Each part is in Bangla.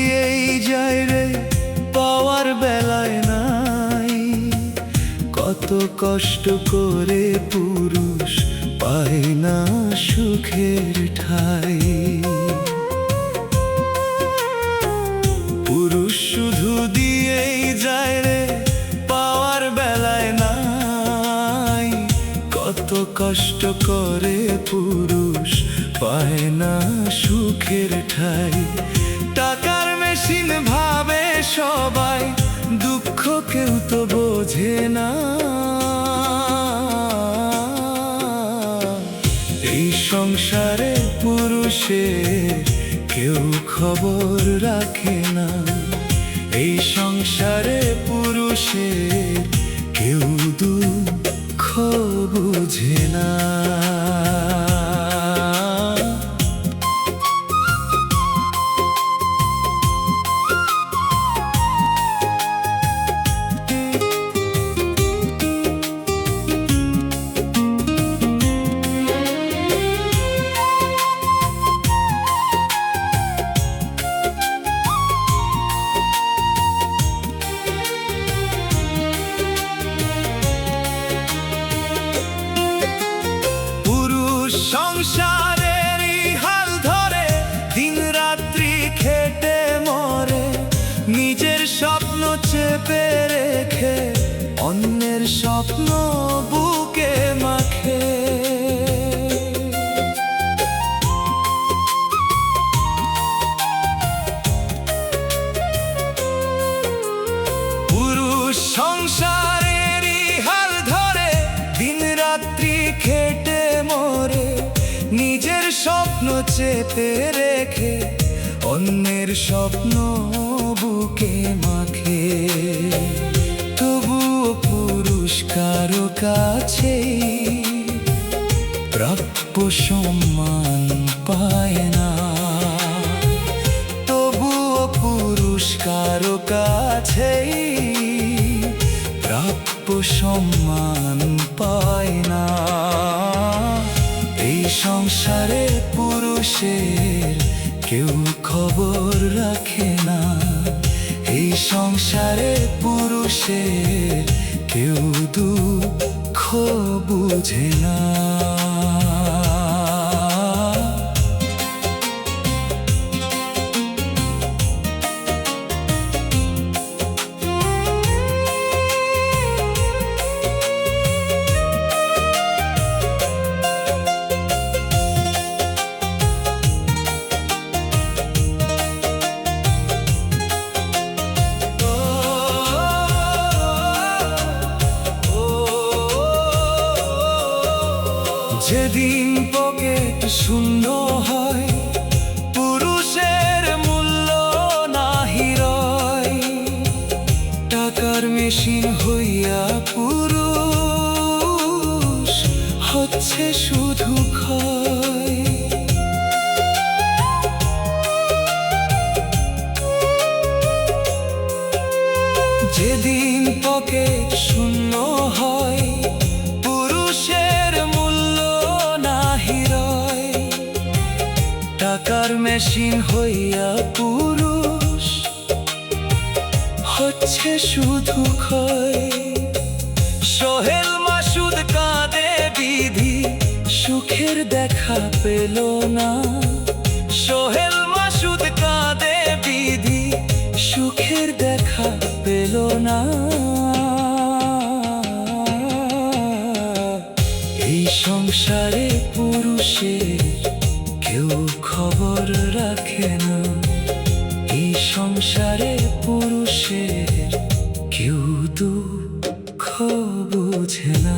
দিয়েই যায় রে, পাওয়ার বেলায় নাই। কত কষ্ট করে পুরুষ পায় না সুখের ঠাই। পুরুষ শুধু দিয়েই যায় রে, পাওয়ার বেলায় নাই। কত কষ্ট করে পুরুষ পায় না সুখের ঠাই। টাকার মেশিন ভাবে সবাই, দুঃখ কেউ তো বোঝে না। এই সংসারে পুরুষের কেউ খবর রাখে না। এই সংসারে পুরুষের কেউ দুঃখ বুঝে না। সংসারেরই হাল ধরে দিন রাত্রি খেটে মরে, নিজের স্বপ্ন চেপে রেখে অন্যের স্বপ্ন বুকে মাখে। পুরুষ সংসারেরই হাল ধরে দিন রাত্রি খেটে মরে, নিজের স্বপ্ন চেপে রেখে অন্যের স্বপ্ন বুকে মাখে। তবুও পুরুষ কারো কাছে প্রাপ্য সম্মান পায় না। তবুও পুরুষ কারো কাছে প্রাপ্য সম্মান পায় না। এই সংসারে পুরুষের কেউ খবর রাখে না। এই সংসারে পুরুষের কেউ দুঃখ বুঝে না। যেদিন পকেট শূন্য হয়, পুরুষের মূল্য নাহি রয়। টাকার মেশিন হইয়া পুরুষ হচ্ছে শুধু ক্ষয়। যেদিন পকেট শূন্য হয়, পুরুষের মূল্য নাহি রয়। টাকার মেশিন হইয়া পুরুষ হচ্ছে শুধু ক্ষয়। সোহেল মাসুদ কাঁদে বিধি সুখের দেখা পেল না। সোহেল মাসুদ কাঁদে বিধি সুখের দেখা পেল না। এই সংসারে পুরুষের কেউ খবর রাখে না। এই সংসারে পুরুষের কেউ দুঃখ বুঝে না।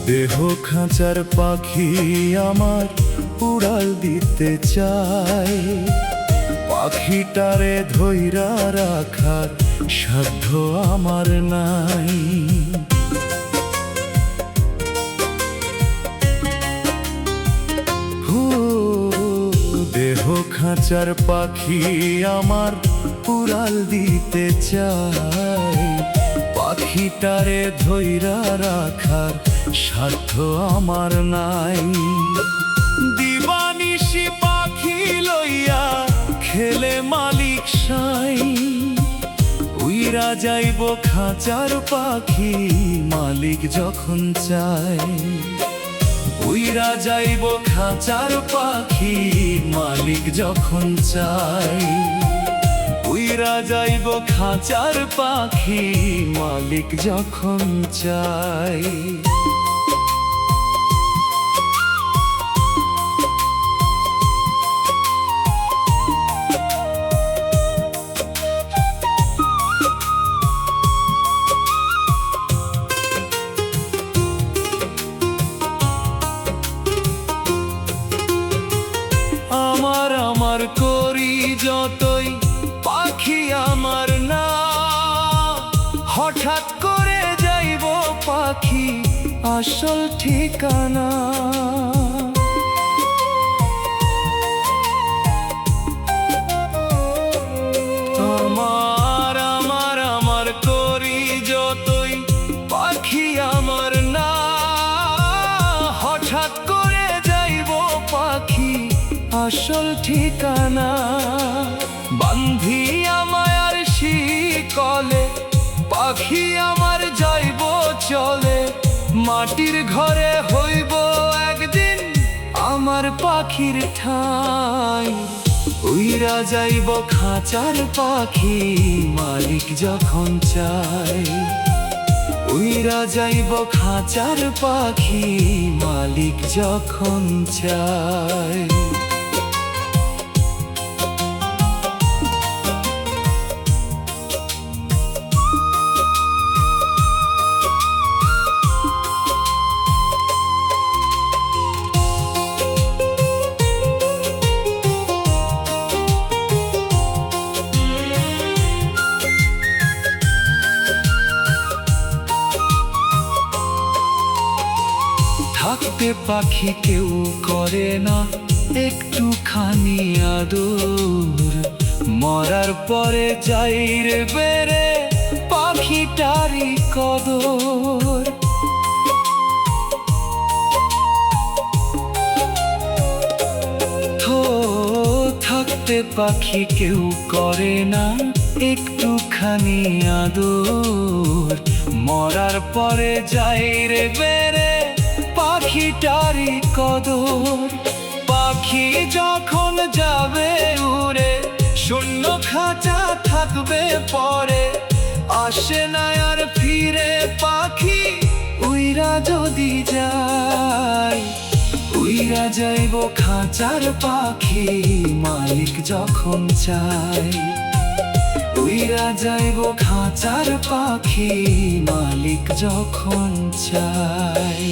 দেহ খাঁচার পাখি আমার উড়াল দিতে চাই, পাখিটারে ধইরা রাখার সাধ্য আমার নাই। দেহ খাঁচার পাখি আমার উড়াল দিতে চাই, পাখিটারে ধইরা রাখার সাধ্য আমার নাই। দিবানিশি পাখি লইয়া খেলে মালিক সাই, উইরা যাইব খাঁচার পাখি মালিক যখন চায়। উইরা যাইব খাঁচার পাখি মালিক যখন চায়। উইরা যাইব খাঁচার পাখি মালিক যখন চায়। আমার আমার করি যতই পাখি আমার না, হঠাৎ করে যাইব পাখি আসল ঠিকানা। আমার আমার আমার করি যতই পাখি আমার না, হঠাৎ করে যাইব পাখি আসল ঠিকানা। বান্ধিয়া মায়ার শিকলে পাখি আমার যাইব চলে, মাটির ঘরে হইব একদিন আমার পাখির ঠাঁই। উইরা যাইব খাঁচার পাখি মালিক যখন চায়। উইরা যাইব খাঁচার পাখি মালিক যখন চায়। থাকতে পাখি কেউ করে না একটুখানি আদর, মরার পরে যাই রে বেড়ে পাখিটারি কদর। থাকতে পাখি কেউ করে না একটুখানি আদর, মরার পরে যাই রে বেড়ে পাখিটারি কদর। পাখি যখন যাবে উড়ে শূন্য খাঁচা থাকবে পরে, আসে না আর ফিরে পাখি উইরা যদি যায়। উইরা যাইব খাঁচার পাখি মালিক যখন চায়। উইরা যাইব খাঁচার পাখি মালিক যখন চায়।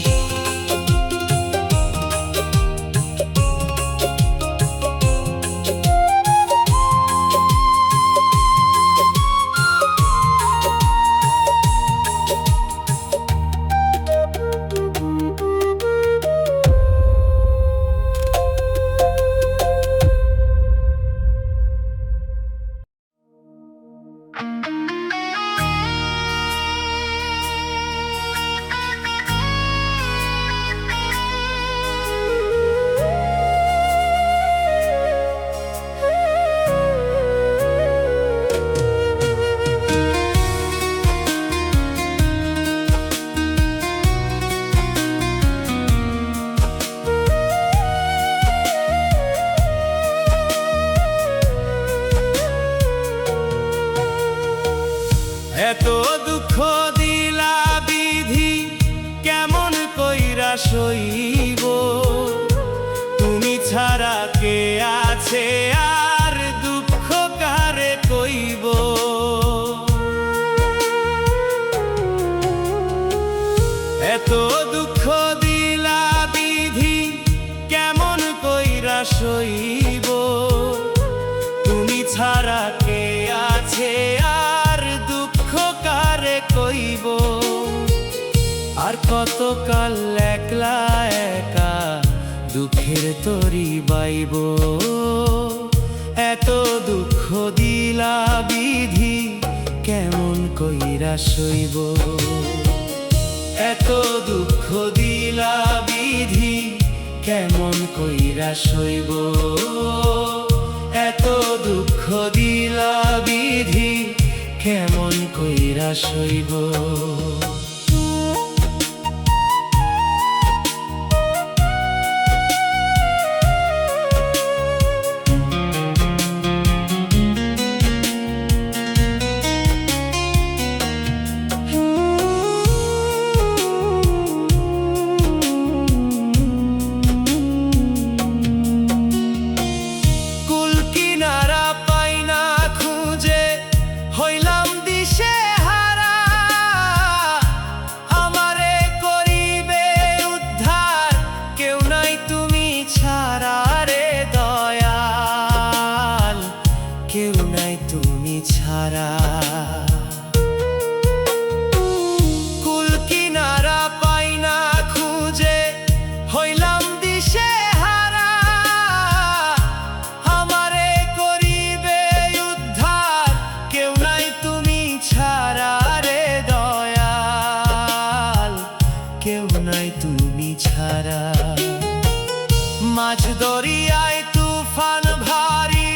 এত দুঃখ দিলা বিধি কেমন কইরা সইব, তুমি ছাড়া কে আছে আর দুঃখ কারে কইব। এত দুঃখ সইব। তুমি ছাড়া কে আছে আর দুঃখ কারে কইব। আর কতকাল একলা একা দুঃখের তরি বাইব। এত দুঃখ দিলা বিধি কেমন কইরা সইব। এত দুঃখ দিলা বিধি কেমন কইরা সইব। এত দুঃখ দিলা বিধি কেমন কইরা সইব। কেউ নাই তুমি ছাড়া। কুল কিনারা পাই না খুঁজে হইলাম দিশে হারা। আমারে করিবে উদ্ধার কেউ নাই তুমি ছাড়া রে দয়াল, কেউ নাই তুমি ছাড়া। মাঝ দরিয়ায় তুফান ভারী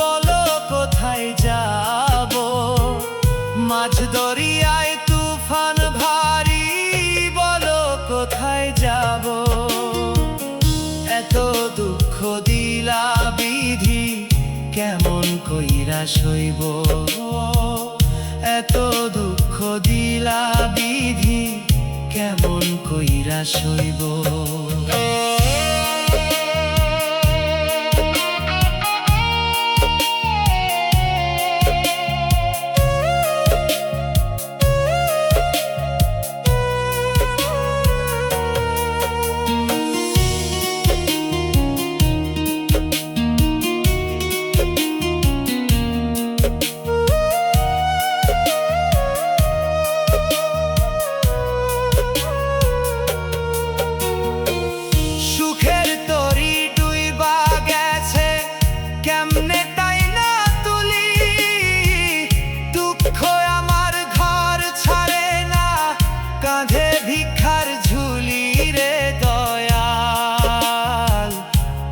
বলো কোথায় যাব। মাঝ দরিয়ায় তুফান ভারী বলো কোথায় যাব। এত দুঃখ দিলা বিধি কেমন কইরা সইব। এত দুঃখ দিলা বিধি কেমন কইরা সইব।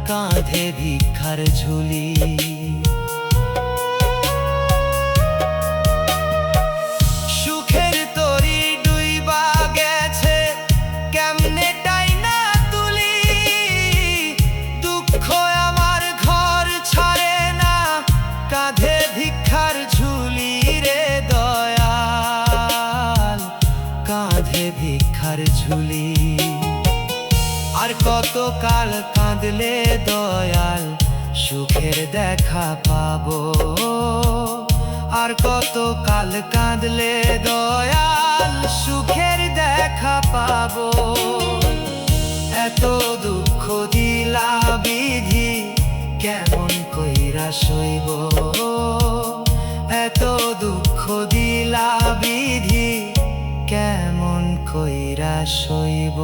কাঁধে ভিক্ষার ঝুলি সুখের তরি ডুইবা গেছে কেমনে টাইনা তুলি। দুঃখ আমার ঘর ছাড়ে না কাঁধে ভিক্ষার ঝুলি রে দয়াল, কাঁধে ভিক্ষার ঝুলি। আর কতকাল কাঁদলে দয়াল সুখের দেখা পাবো। আর কতকাল কাঁদলে দয়াল সুখের দেখা পাবো। এত দুঃখ দিলা বিধি কেমন কইরা সইব। এত দুঃখ দিলা বিধি কেমন কইরা সইব।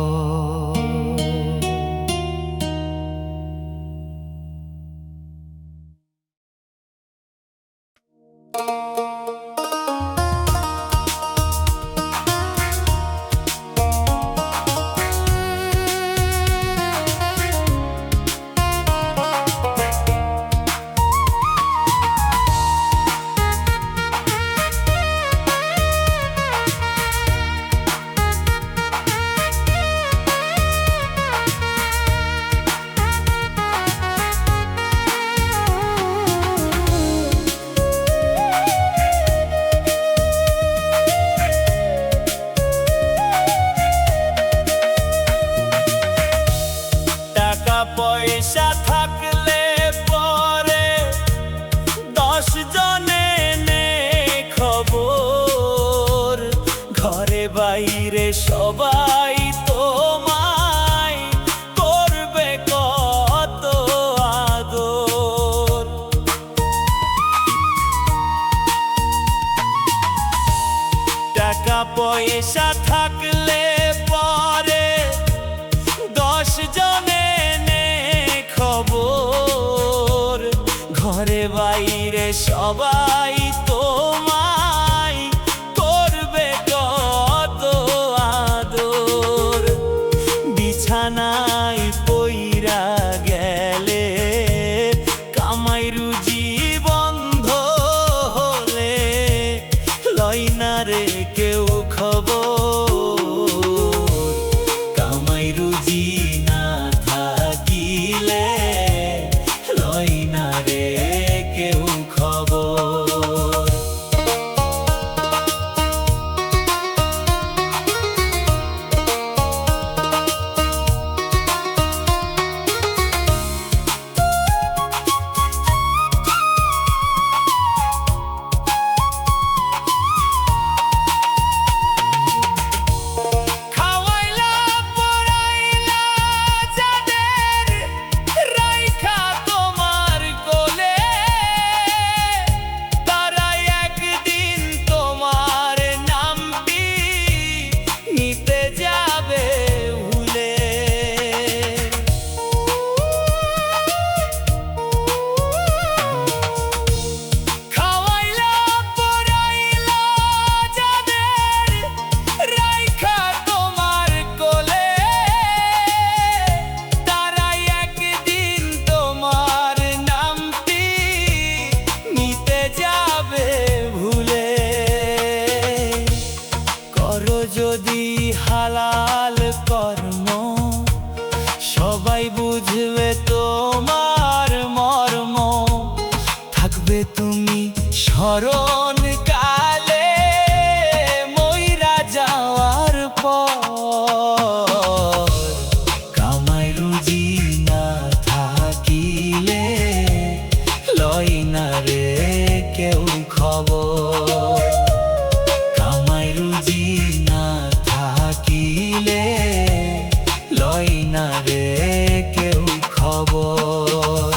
পয়সা থাকলে পরে 10 জনে নে খবর। ঘরে বাইরে সবাই তোমায় করবে কত পয়সা থাকলে পরে 10 জনে নে খবর, ঘরে বাইরে সবাই তোমায় করবে কত আদর। বিছানায় পইরা গেলে কামাই রুজি বন্ধ হলে লয় না রে কেউ খবর। কামাই রুজি না থাকিলে লয় না রে কেউ খবর। যদি হালাল কর্ম সবাই বুঝবে তোমার মর্ম, থাকবে তুমি স্মরণ কালে মইরা যাওয়ার পর। কামাই রুজি না থাকিলে লয় না রে কেউ খবর। কামাই রুজি না থাকিলে লয় না রে কেউ খবর।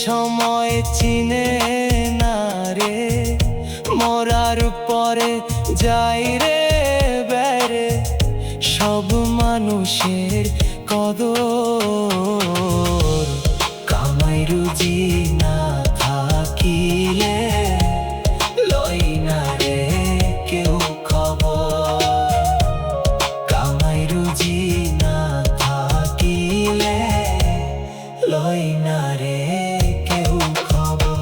সময় চিনে না রে মরার পরে যাই রে বেড়ে সব মানুষের কদর। কামাই রুজি না থাকিলে লয় না রে কেউ খবর। কামাই রুজি না থাকিলে লয় না রে কেউ খবর।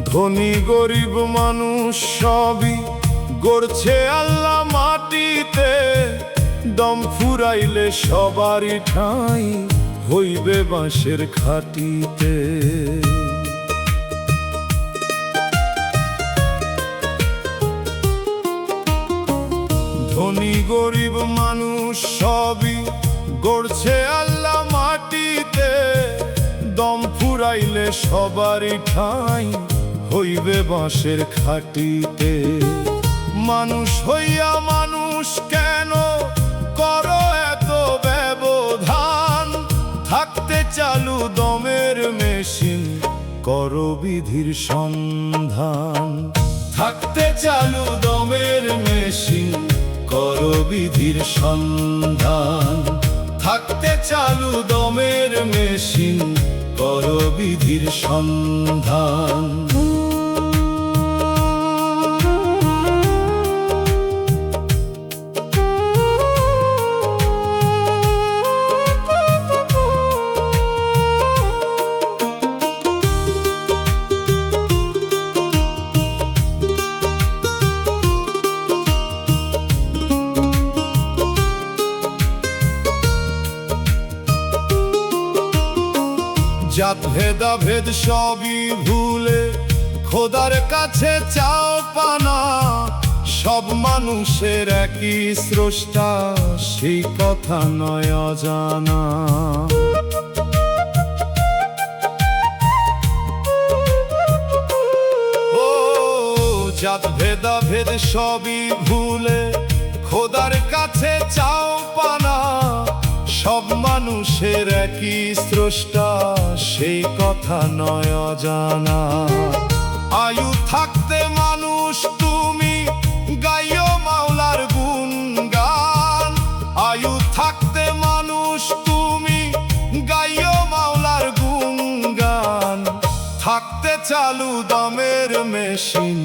ধনী গরিব মানুষ সবই গড়ছে আল্লাহ মাটিতে। দম ফুরাইলে সবারই ঠাঁই হইবে বাঁশের খাটিতে। গড়ছে আল্লাহ মাটিতে, দম ফুরাইলে সবারই ঠাঁই হইবে বাঁশের খাটিতে। মানুষ হইয়া মানুষ কেন করো এত ব্যবধান, থাকতে চালু দমের মেশিন করো বিধির সন্ধান। থাকতে চালু দমের মেশিন করো বিধির সন্ধান। থাকতে চালু দমের মেশিন করো বিধির সন্ধান। জাত ভেদাভেদ সবই ভুলে খোদার কাছে চাও পানা, সব মানুষের একই স্রষ্টা সেই কথা নয় অজানা। ও জাত ভেদাভেদ সবই ভুলে খোদার কাছে চাও পানা, সব মানুষের একই স্রষ্টা সেই কথা নয় অজানা। আয়ু থাকতে মানুষ তুমি গাইও মাওলার গুণগান। আয়ু থাকতে মানুষ তুমি গাইও মাওলার গুণগান। থাকতে চালু দমের মেশিন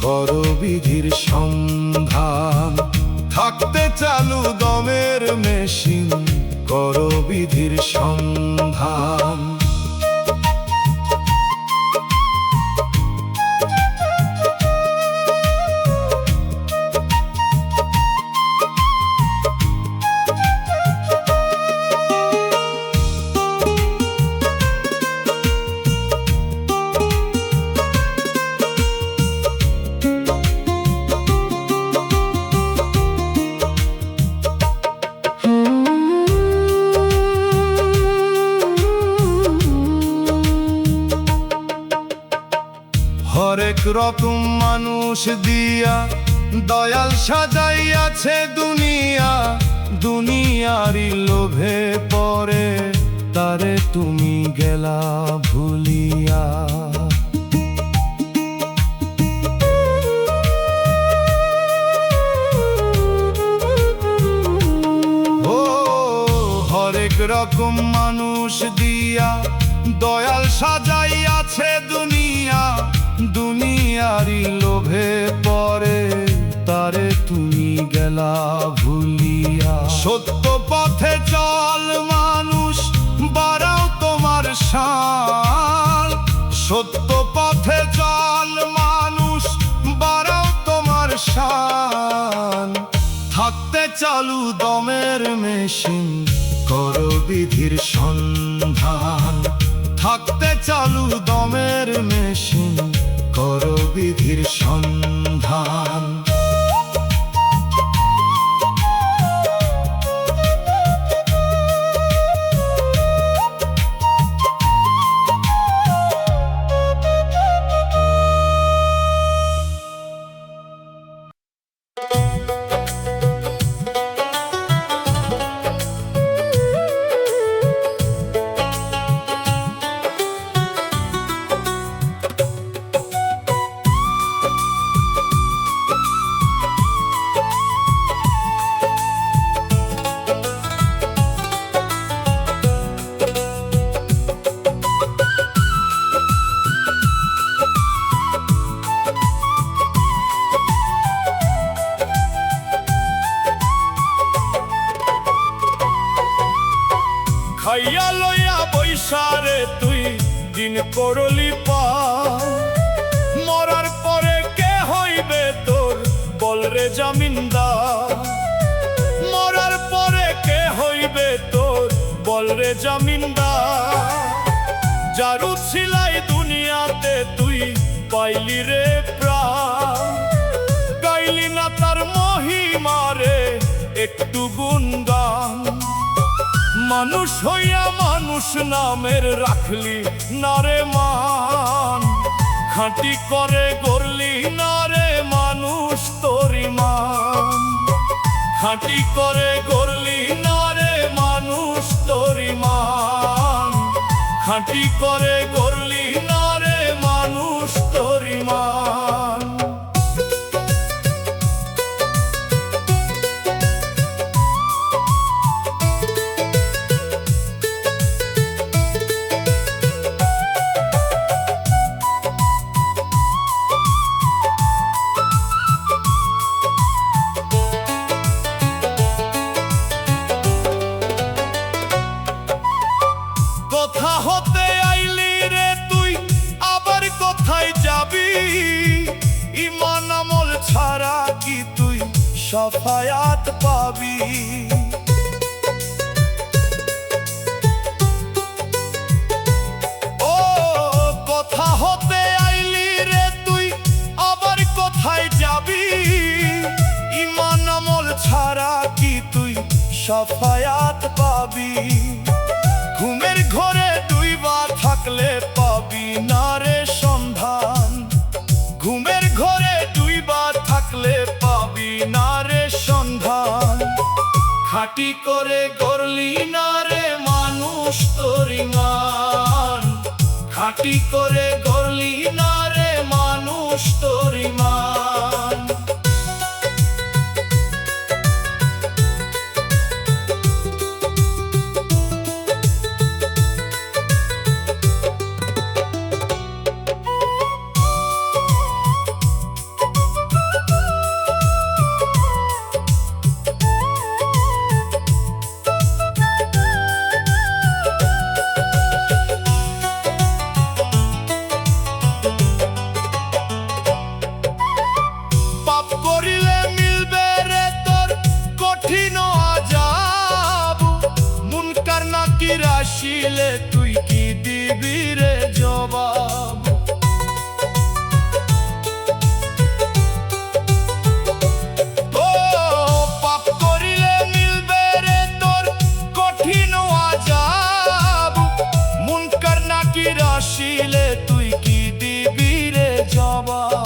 করো বিধির সন্ধান। থাকতে চালু দমের মেশিন করো বিধির সন্ধান। হরেক রকম মানুষ দিয়া দয়াল সাজাইয়াছে দুনিয়া। দুনিয়ারি লোভে পরে তারে তুমি গেলা ভুলিয়া। ও হরেক রকম মানুষ দিয়া দয়াল সাজাইয়াছে দুনিয়া। দুনিয়ারি লোভে পরে তারে তুমি গেলা ভুলিয়া। সত্য পথে চল মানুষ বাড়াও তোমার শান। সত্য পথে চল মানুষ বাড়াও তোমার শান। থাকতে চালু দমের মেশিন করো বিধির সন্ধান। থাকতে চালু দমের মেশিন করো বিধির সন্ধান। খাইয়া লইয়া বৈশারে তুই দিন করলি পার। মরার পরে কে হইবে তোর বলরে জামিনদার। মরার পরে কে হইবে তোর বলরে জামিনদার। যারু ছিলাই দুনিয়াতে তুই পাইলি রে প্রাণ। গাইলি না তার মহিমারে একটু গুণগান। মানুষ হইয়া মানুষ নামের রাখলি না রে মান, খাঁটি করে গড়লি না রে মানুষ তোরি মান, খাঁটি করে গড়লি না রে মানুষ তোরি মান, খাঁটি করে গড়লি না রে মানুষ তোরি মান। কোথা হতে আইলি রে তুই, আবার কোথায় যাবি? ঈমান আমল ছাড়া কি তুই সাফায়াত পাবি? ও কোথা হতে আইলি রে তুই, আবার কোথায় যাবি? ঈমান আমল ছাড়া কি তুই সাফায়াত পাবি? ঘুমের ঘরে ডুইবা থাকলে পাবি না রে সন্ধান, ঘুমের ঘরে ডুইবা থাকলে পাবি না রে সন্ধান, খাঁটি করে গড়লি না রে মানুষ তোরি মান, খাঁটি করে গড়লি না রে মানুষ তোরি মান। পাপ করিলে মিলবে রে তোর কঠিন আযাব, মুনকার নাকির আসিলে তুই কি দিবি রে জবাব? ও পাপ করিলে মিলবে রে তোর কঠিন আযাব, মুনকার নাকির আসিলে তুই কি দিবি রে জবাব?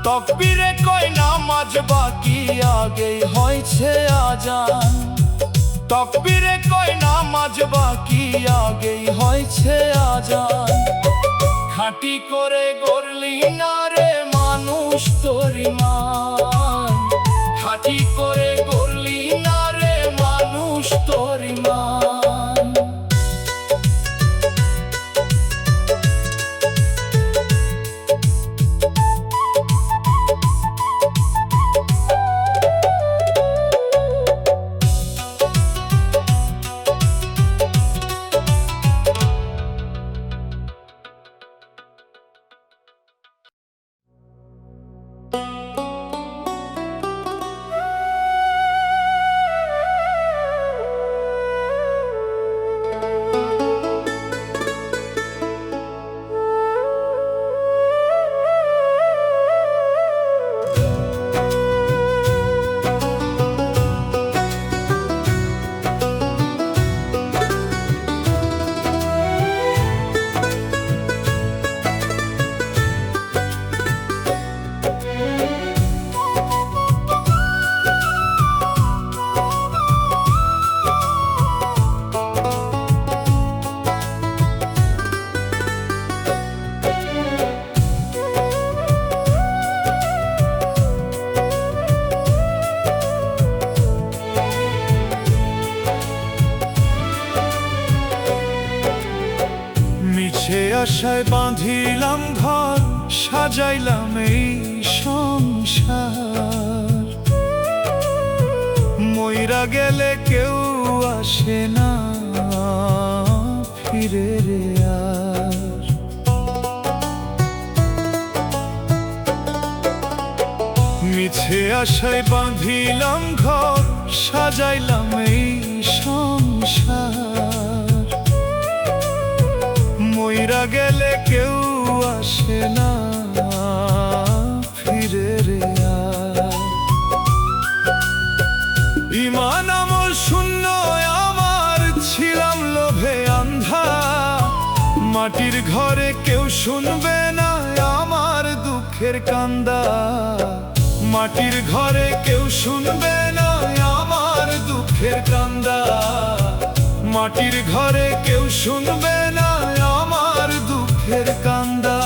তকবীরে কয় নামাজ বাকি আগেই হয়েছে আজান, তকবীরে কয় নামাজ বাকি আগেই হয়েছে আজান, খাঁটি করে গড়লি না রে মানুষ তোরি মান, খাঁটি করে গড়লি না রে মানুষ তোরি মান। মিছে আশায় বাঁধিলাম ঘর, সাজাইলাম এই সংসার, মইরা গেলে কেউ আসে না ফিরে রে আর। মিছে আশায় বাঁধিলাম ঘর, সাজাইলাম এই সংসার, মইরা গেলে কেউ আসে না ফিরে রে আর। ঈমান আমল শূন্য আমার দুঃখের কান্দা। মাটির ঘরে কেউ শুনবে না আমার দুঃখের কান্দা। মাটির ঘরে কেউ শুনবে না আমার দুঃখের কান্দা।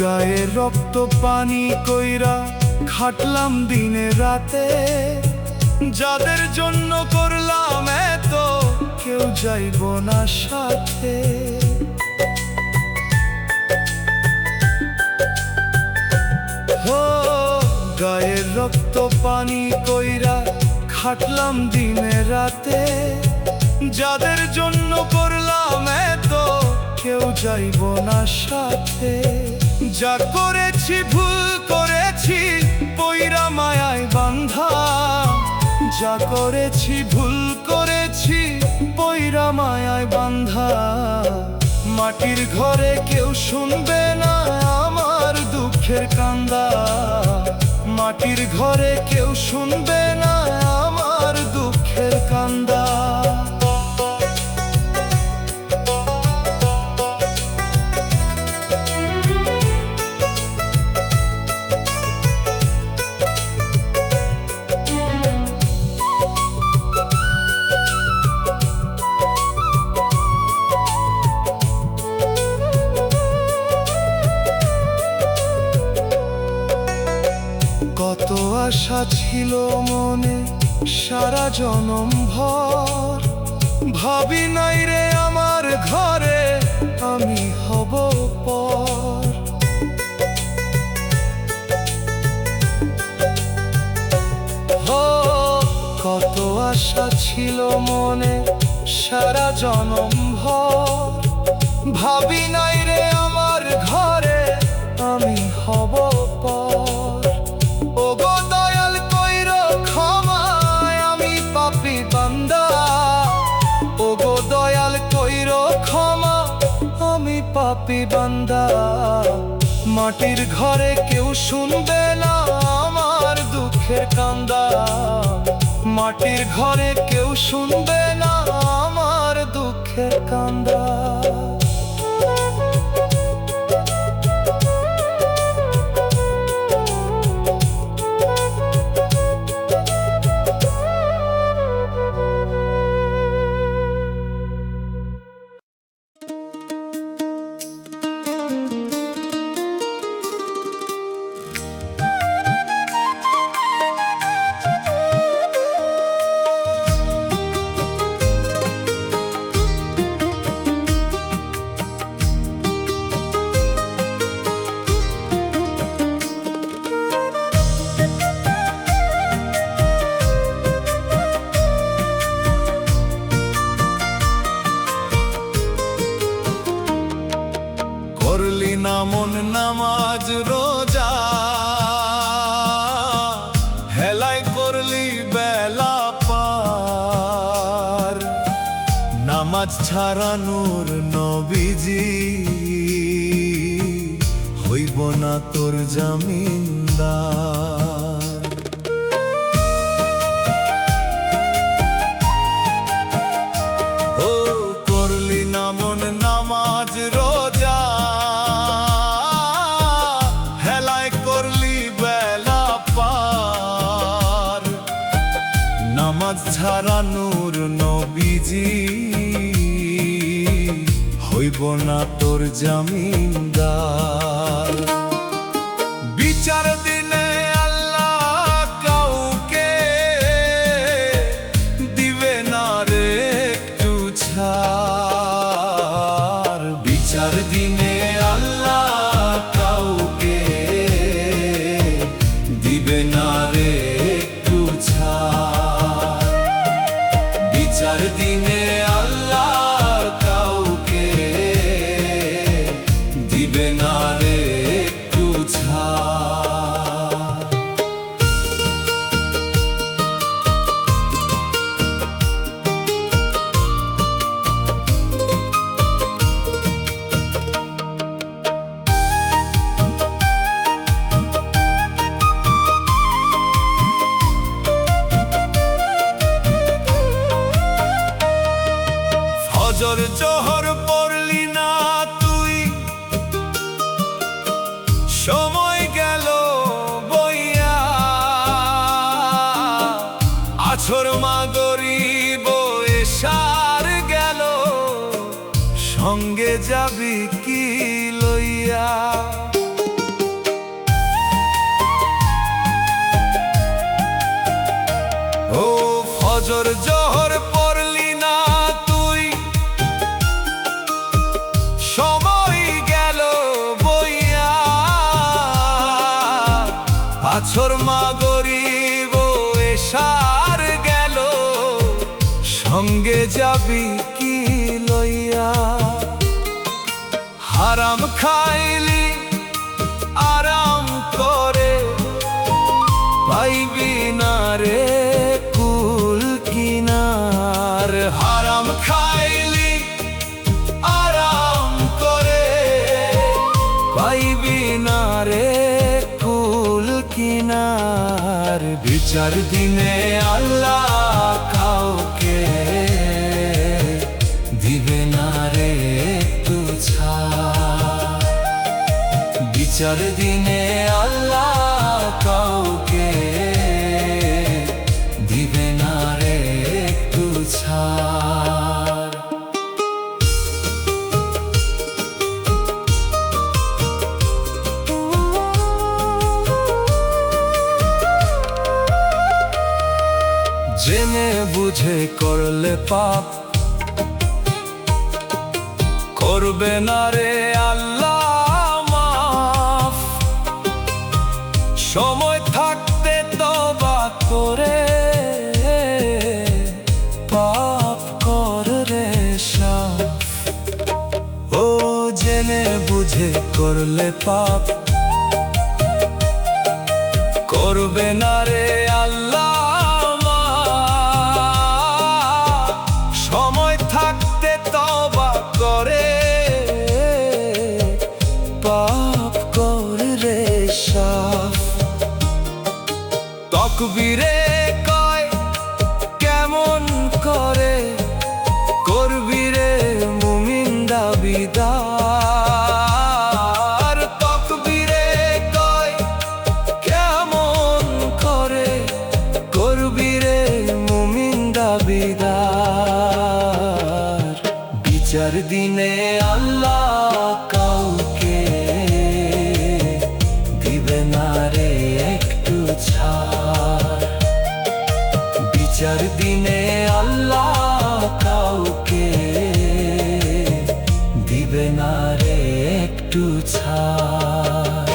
গায়ে রক্ত পানি কইরা খাটলাম দিনে রাতে, যাদের জন্য করলাম এত কেউ যাইব না সাথে। হো গায়ে রক্ত পানি কইরা খাটলাম দিনে রাতে, যাদের জন্য করলাম এত কেউ যাইব না সাথে। যা করেছি ভুল করেছি পইরা মায়ায় বান্ধা। যা করেছি ভুল করেছি পইরা মায়ায় বান্ধা। মাটির ঘরে কেউ শুনবে না আমার দুঃখের কান্দা। মাটির ঘরে কেউ শুনবে না আমার দুঃখের কান্দা। কত আশা ছিল মনে সারা জনম ভর, ভাবি নাই রে আমার ঘরে আমি হব পর। কত আশা ছিল মনে সারা জনম ভর, ভাবি নাই রে আমার ঘরে আমি হব পর। ওগো দয়াল কইরো ক্ষমা আমি পাপী বান্দা। ওগো দয়াল কইরো ক্ষমা আমি পাপী বান্দা। মাটির ঘরে কেউ শুনবে না আমার দুঃখের কান্দা। মাটির ঘরে কেউ শুনবে না আমার দুঃখের কান্দা। করলি না মন নামাজ রোজা, হেলাই করলি বেলা পার। নামাজ ছাড়া নূর নবীজি হইব না তোর জামিনদার। ও করলি না মন নামাজ রোজা, নামাজ ছাড়া নূর নবীজি হইব না তোর জামিনদার। বিচার দিনে আল্লাহ কাউকে দিবে না রে একটু ছাড়। বিচার দিনে আল্লাহ কাউকে দিবে না রে একটু ছাড়। বিচার দিনে আল্লাহ কাউকে দিবে না রে ফজর জোহর পড়লি না তুই, সময় গেল বইয়া, আছর মাগরিব এশার গেল, সঙ্গে যাবি কি লইয়া? ও ফজর জোহর পড়লি না তুই, সময় গেল বইয়া, আছর মাগরিব এশার গেল, সঙ্গে যাবি কি লইয়া? হারাম খাইলি আরাম করে, পাইবি না রে কুল কিনার। হারাম খাইলি আরাম করে, পাইবি না রে কুল কিনার। বিচার দিনে আল্লাহ কাউকে দিবে না রে একটু ছাড়। বিচার দিনে আল্লাহ কাউকে দিবে না রে একটু ছাড়। জেনে বুঝে করলে পাপ, করবে না রে আল্লাহ মাফ। সময় থাকতে তওবা করে, পাপ কর রে সাফ। ও জেনে বুঝে করলে পাপ, করবে না রে আল্লাহ মাফ। সময় থাকতে তওবা করে, পাপ কর রে সাফ। তকবীরে কয় কেমন করে, করবি রে মুমিন দাবিদার। তকবীরে কয় কেমন করে, করবি রে মুমিন দাবিদার। বিচার দিনে আল্লাহ কাউকে দিবে না রে একটু ছাড়। বিচার দিনে আল্লাহ কাউকে দিবে না রে একটু ছাড়।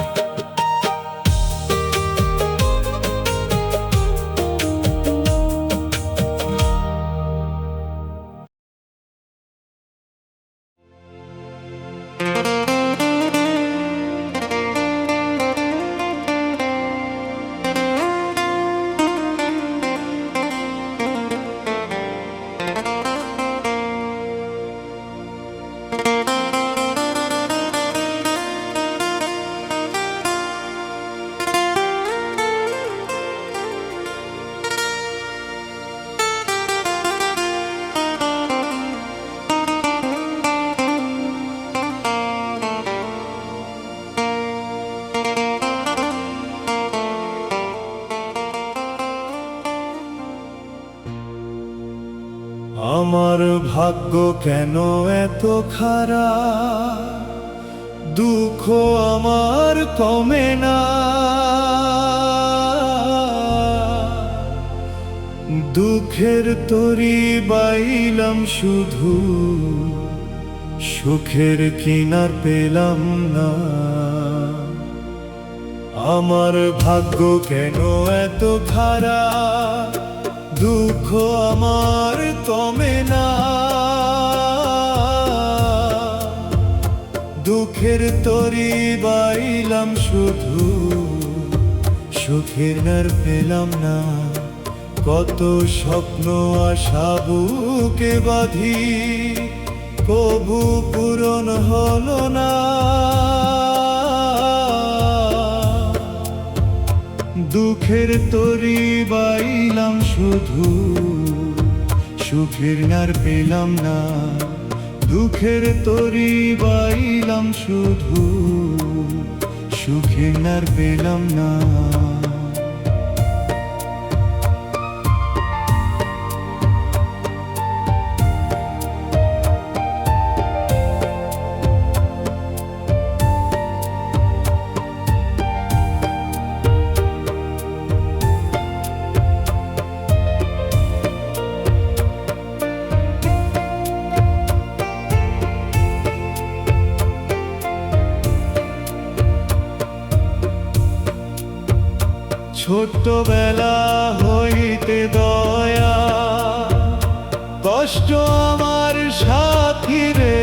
আমার ভাগ্য কেন এত খারাপ, দুঃখ আমার কমে না। দুঃখের তরি বাইলাম শুধু, সুখের কিনার পেলাম না। আমার ভাগ্য কেন এত খারাপ, দুঃখ আমার কমে না। দুঃখের তরি বাইলাম শুধু, সুখের নার পেলাম না। কত স্বপ্ন আশা বুকে বাঁধি, কবু পূরণ হলো না। দুঃখের তরি বাইলাম শুধু, সুখের নার পেলাম না। দুঃখের তরি বাইলাম শুধু, সুখের নার পেলাম না। ছোট্টবেলা হইতে দয়া কষ্ট আমার সাথী রে,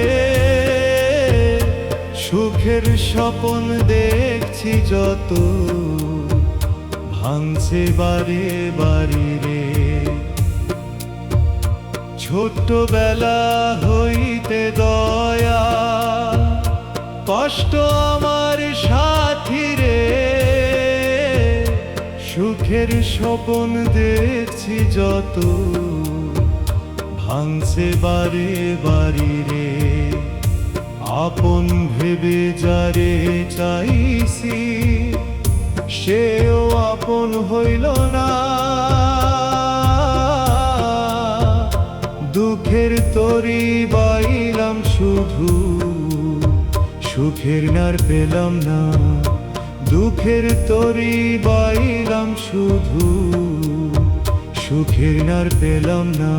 সুখের স্বপন দেখছি যত, ভাঙছে বারে বারে রে। ছোট্টবেলা হইতে দয়া কষ্ট আমার সাথী রে, সুখের স্বপন দেখছি যত, ভাঙছে বারে বারে রে। আপন ভেবে যারে চাইছি, সেও আপন হইল না। দুঃখের তরি বাইলাম শুধু, সুখের নার পেলাম না। দুঃখের তরি বাইলাম শুধু, সুখের নার পেলাম না।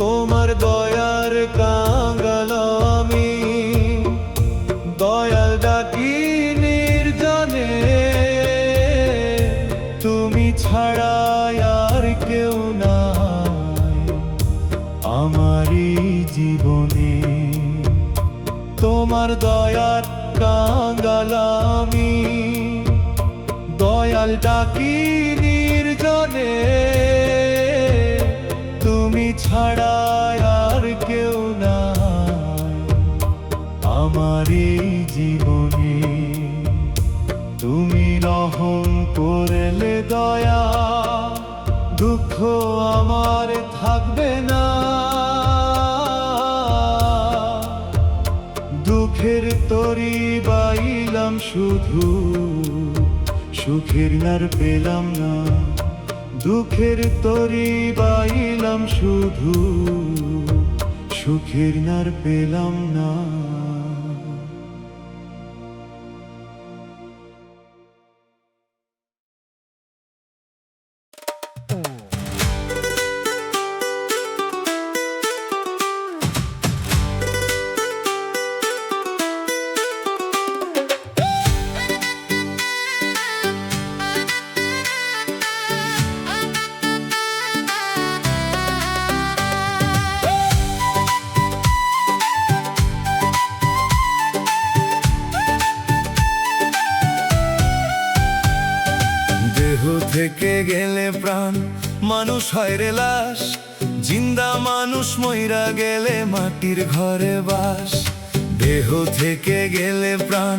তোমার দয়ার কাঙ্গাল আমি, দয়াল ডাকি নির্জনে। তুমি ছাড়া আর কেউ নাই আমারই জীবনে। তোমার দয়ার কাঙ্গাল আমি, দয়াল ডাকি নির্জনে। তুমি ছাড়া আর কেউ নাই আমারই জীবনে। তুমি রহম করলে দয়া, দুঃখ আমার থাকবে না। দুঃখের তরি বাইলাম শুধু, সুখের নার পেলাম না। দুঃখের তরি বাইলাম শুধু, সুখের নার পেলাম না। থেকে গেলে প্রাণ, মানুষ হয় রে লাশ। জিন্দা মানুষ মইরা গেলে মাটির ঘরে বাস। দেহ থেকে গেলে প্রাণ,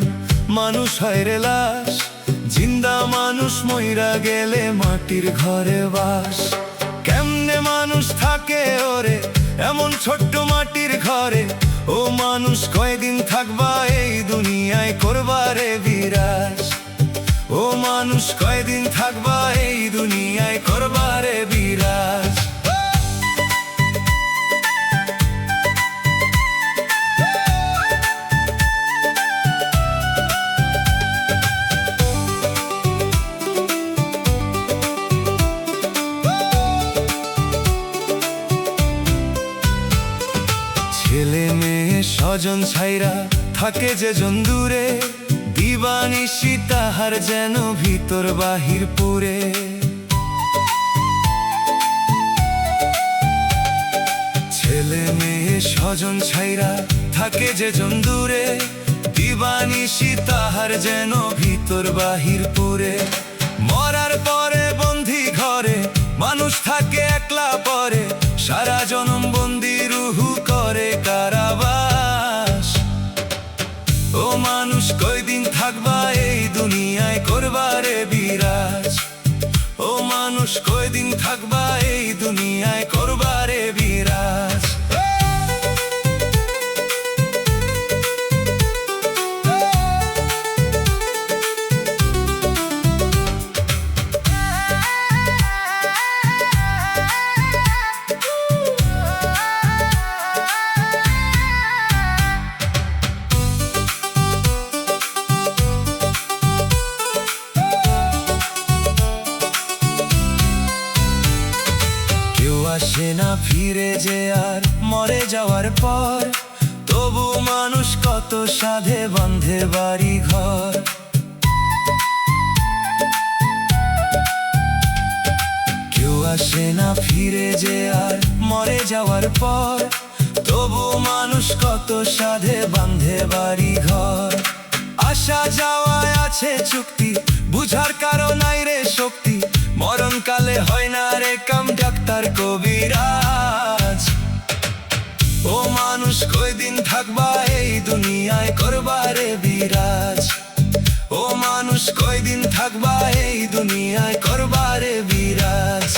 মানুষ হয় রে লাশ। জিন্দা মানুষ মইরা গেলে মাটির ঘরে বাস। কেমনে মানুষ থাকে ওরে এমন ছোট্ট মাটির ঘরে? ও মানুষ কয়দিন থাকবা এই দুনিয়ায়, করবারে বিরাজ। ও মানুষ কয়দিন থাকবা এই দুনিয়ায়, করবারে বিরাজ। ছেলে মেয়ে স্বজন ছাইরা থাকে যে জন দূরে, দিবানিশি তাহার যেন ভিতর বাহির পুরে। ছেলে মেয়ে স্বজন ছাইরা থাকে যে জন দূরে, দিবানিশি তাহার যেন ভিতর বাহির পুরে। মরার পরে বন্দি ঘরে মানুষ থাকে একলা পরে, সারা জনম বন্দি রুহু করে কারাবাস। ও মানুষ কয়দিন থাকবা এই দুনিয়ায় করবারে বিরাজ। ও মানুষ কয়দিন থাকবা এই দুনিয়ায় করবারে বিরাজ। আসে না ফিরে যে আর মরে যাওয়ার পর, তবু মানুষ কত সাধে বাঁধে বাড়ি ঘর। কেউ আসে না ফিরে যে আর মরে যাওয়ার পর, তবু মানুষ কত সাধে বাঁধে বাড়ি ঘর। আসা যাওয়ায় আছে চুক্তি, বুঝার কারণ নাই রে শক্তি। মরণকালে হয় না রে কাম ডাক্তার কবিরাজ। ও মানুষ কয়দিন থাকবা এই দুনিয়ায় করবারে বিরাজ। ও মানুষ কয়দিন থাকবা এই দুনিয়ায় করবারে বিরাজ।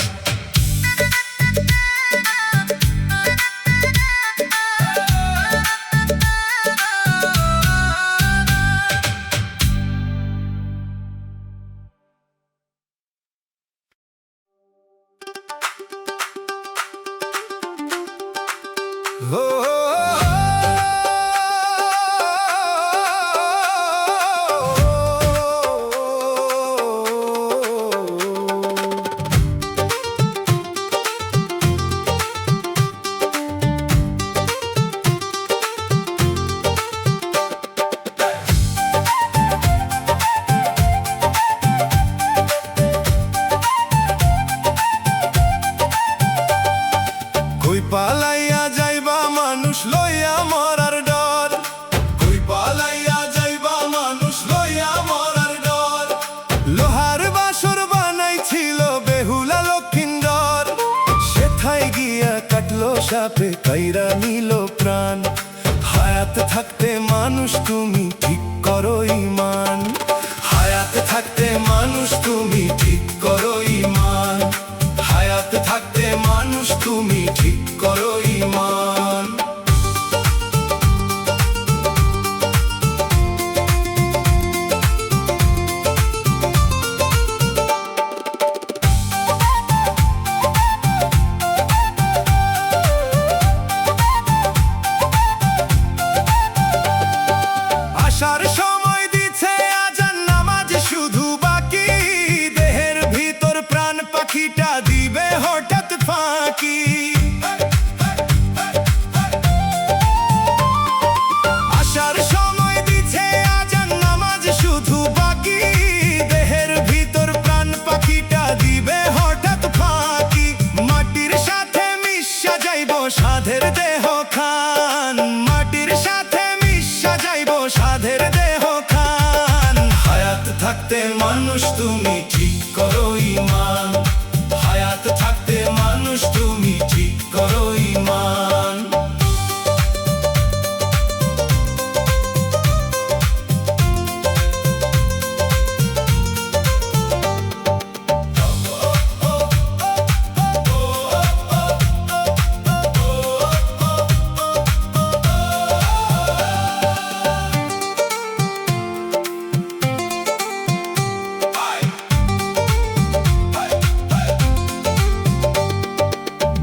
পালাইয়া যাইবা মানুষ লইয়া মরার ডর। কই পালাইয়া যাইবা মানুষ লইয়া মরার ডর। লোহার বাসর বানাইছিল বেহুলা লক্ষিন্দর, সেথায় গিয়া কাটলো সাপে কাইরা নিল প্রাণ। হায়াত থাকতে মানুষ তুমি ঠিক করো ঈমান। হায়াত থাকতে মানুষ তুমি ঠিক করো ঈমান। হায়াত থাকতে মানুষ তুমি ঠিক করো ঈমান। আসার সময় দিছে আজান নামাজ শুধু বাকি, দেহের ভিতর প্রাণ পাখিটা দিবে হঠাৎ ফাঁকি। আসার সময় দিছে আজান নামাজ শুধু বাকি, দেহের ভিতর প্রাণ পাখিটা দিবে হঠাৎ ফাঁকি। মাটির সাথে মিশা যাইব সাধের দেহ খান। মাটির সাথে মিশা যাইব সাধের দেহ খান। হায়াত থাকতে মানুষ তুমি ঠিক করো ঈমান। হায়াত থাকতে মানুষ তুমি ঠিক করো ঈমান।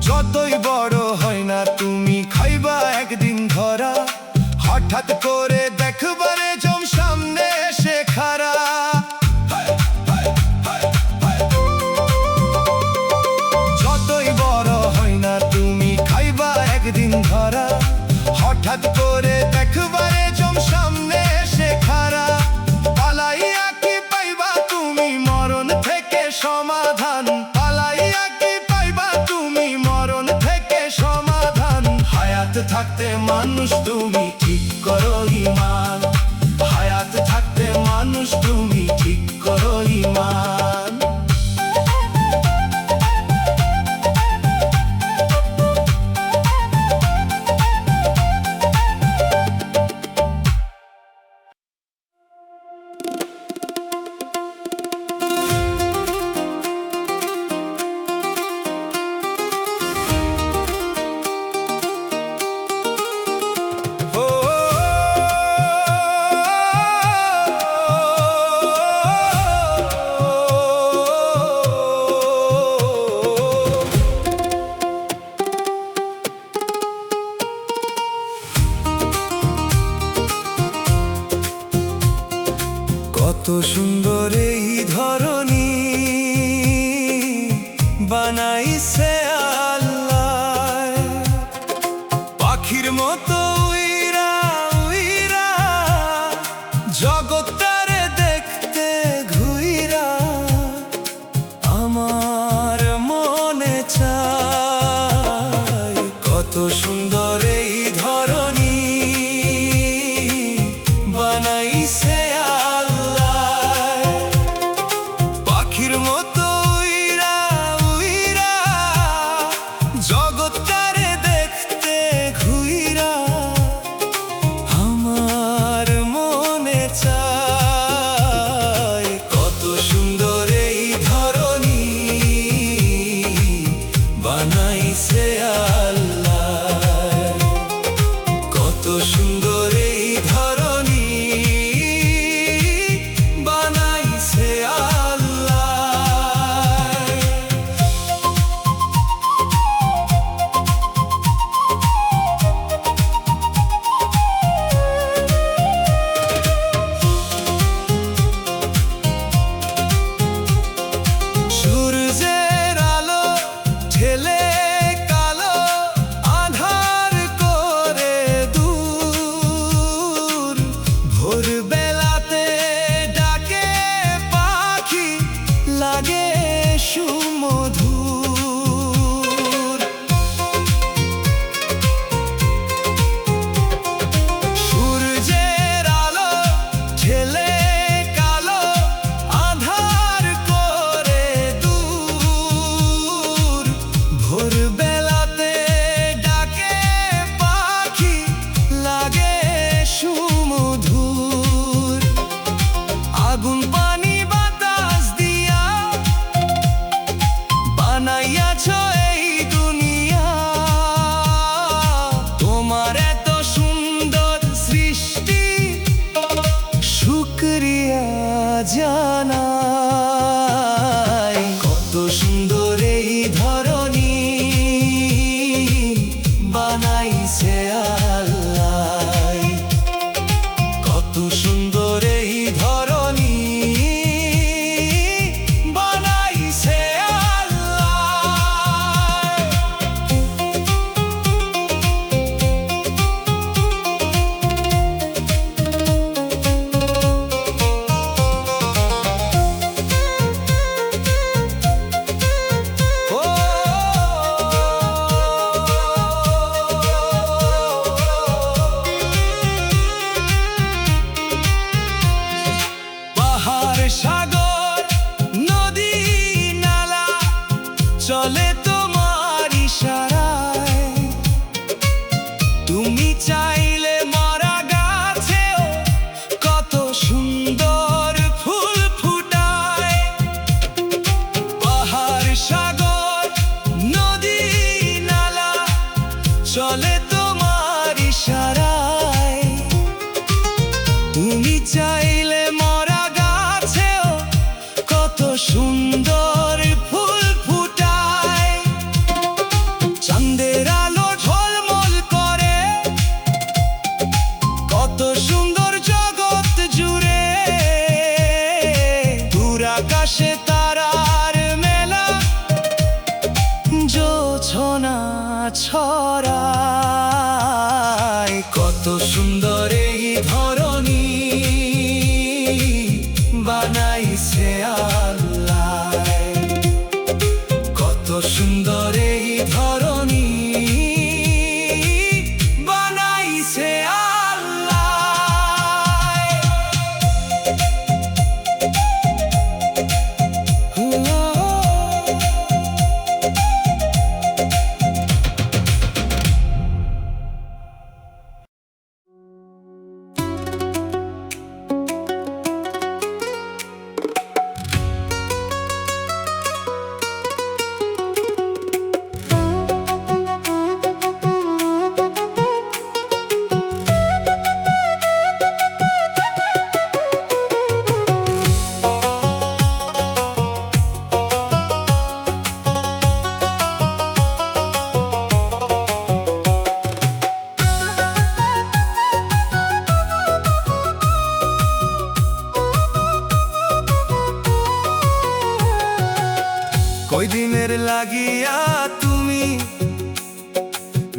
যতই বড় হয় না তুমি খাইবা একদিন ধরা। হঠাৎ করে দেখবারে জম সামনে এসে খাড়া। যতই বড় হয় না তুমি খাইবা একদিন ধরা। হঠাৎ করে দেখবারে জম সামনে এসে খাড়া। পালাইয়া কি পাইবা তুমি মরণ থেকে সমাধান। পালাইয়া কি পাইবা তুমি মরণ থেকে সমাধান। হায়াত থাকতে মানুষ তুমি ঠিক সুন্দর এই ধরনী বানাইছে আল্লাহ, পাখির মতো উইরা উইরা জগৎটারে দেখতে ঘুইরা আমার মনে চায় কত সুন্দর এই ধরনী বানাইছে আল্লাহ, পাখির মতো উইরা উইরা জগৎটারে দেখতে ঘুইরা আমার মনে চায় কত সুন্দর এই ধরনী বানাইছে আল্লাহ, কত সুন্দর এই ধরনী বানাইছে আল্লাহ। সূর্যের আলো ঢেলে কালো আঁধার করে দূর, ভোরবেলাতে ডাকে পাখি লাগে সুমধুর। সূর্যের আলো ঢেলে কালো আঁধার করে দূর, ভোরবেলাতে ডাকে পাখি লাগে সুমধুর। আগুন পানি বাতাস দিয়া বানাইয়াছ এই দুনিয়া, তোমার এত সুন্দর সৃষ্টি শুকরিয়া জানাই কত সুন্দর এই ধরনী বানাইছে আল্লাহ, কত সুন্দর এই ধরনী বানাইছে আল্লাহ। ও পাহাড় সাগর নদী নালা চলে তোমার ইশারায়, তুমি চাইলে মরা গাছেও কত সুন্দর ফুল ফুটায়। পাহাড় সাগর নদী নালা চলে তোমার ইশারায়, তুমি চাইলে মরা গাছেও কত সুন্দর ফুল ফুটায়। চাঁদের আলো ঝলমল করে কত সুন্দর জগৎ জুড়ে, দূর আকাশে তারার মেলা জোছনা ছড়ায় কত সুন্দর এই ধরনী বানাইছে আল্লাহ, কত সুন্দর এই ধরনী বানাইছে আল্লাহ।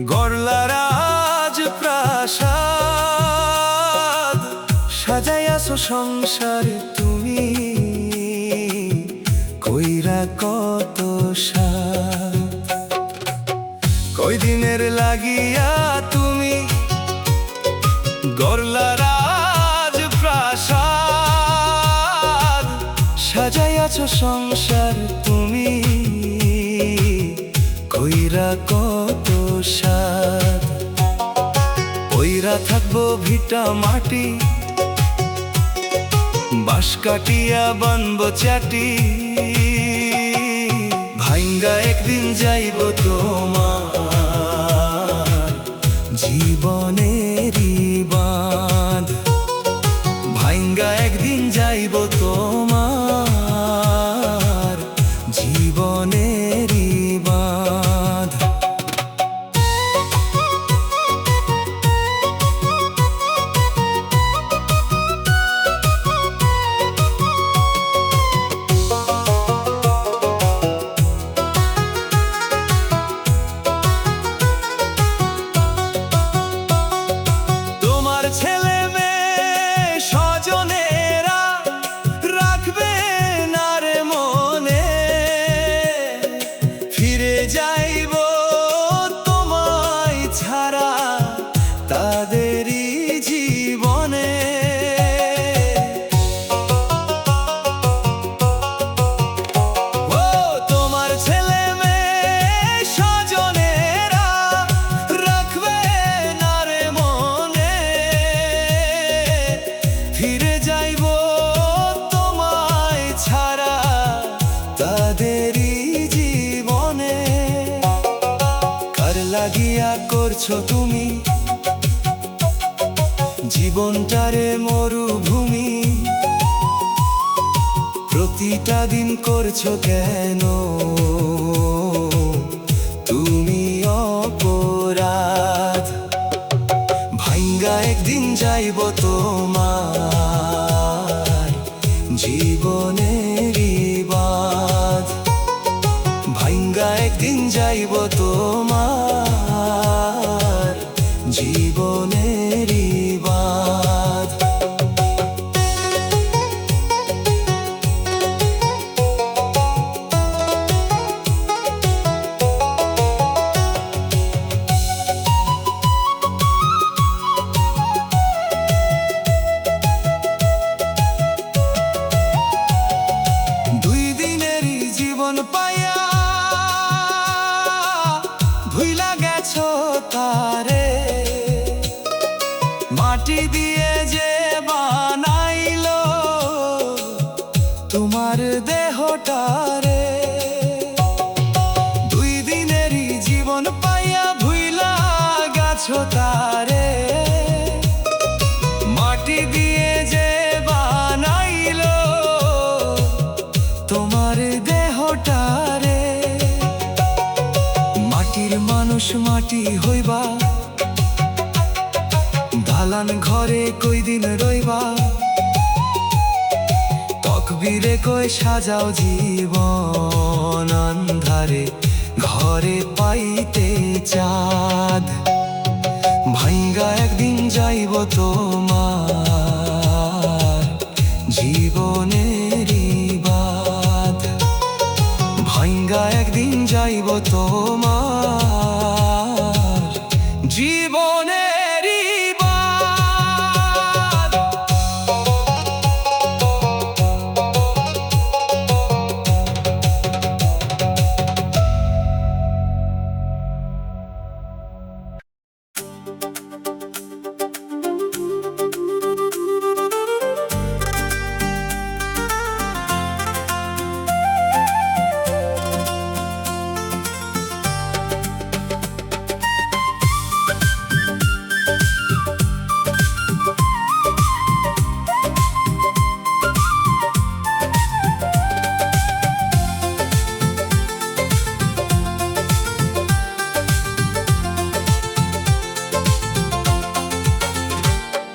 গড়লা রাজপ্রাসাদ, সাজাইয়াছো সংসার তুমি, কইরা কত সাদ। কয়দিনের লাগিয়া তুমি গড়লা রাজপ্রাসাদ, সাজাইয়াছো সংসার তুমি, কইরা কত সাদ। ওইরা থাকবো ভিটা মাটি, বাঁশ কাটিয়া বানবো চাটি, ভাঙ্গা একদিন যাইব তোমার জীবনেরই বাঁধ, ভাঙ্গা একদিন যাইব তোমার জীবনেরই বাঁধ। ছেলে মেয়ে স্বজনেরা রাখবে না রে মনে, ফিরে যাইব তোমায় ছাড়া তাদেরই জীবনে। ও তোমার ছেলে মেয়ে স্বজনেরা রাখবে না রে মনে, ফিরে যাইব তোমায় ছাড়া তাদেরই জীবনে। কার লাগিয়া করছো তুমি জীবনটারে মরুভূমি, প্রতিটা দিন করছো কেন তুমি অপরাধ, ভাঙ্গা একদিন যাইব তোমার জীবনেরই বাঁধ, ভাঙ্গা একদিন যাইব তোমার জীবনেরই বাঁধ। পাইয়া ভুইলা গেছো তারে, মাটি দিয়ে যে বানাইলো তোমার দেহটারে। দুই দিনেরই জীবন পাইয়া ভুইলা গেছো তারে, মাটি দিয়ে যে বানাইলো তোমার দেহটারে। মাটির মানুষ মাটি হইবা, দালান ঘরে কয়দিন রইবা, তকবীরে কই সাজাও জীবন আন্ধারে ঘরে পাইতে চাঁদ, ভাঙ্গা একদিন যাইব তোমার জীবনেরই বাঁধ, ভাঙ্গা একদিন যাইব তোমার জীবনেরই বাঁধ।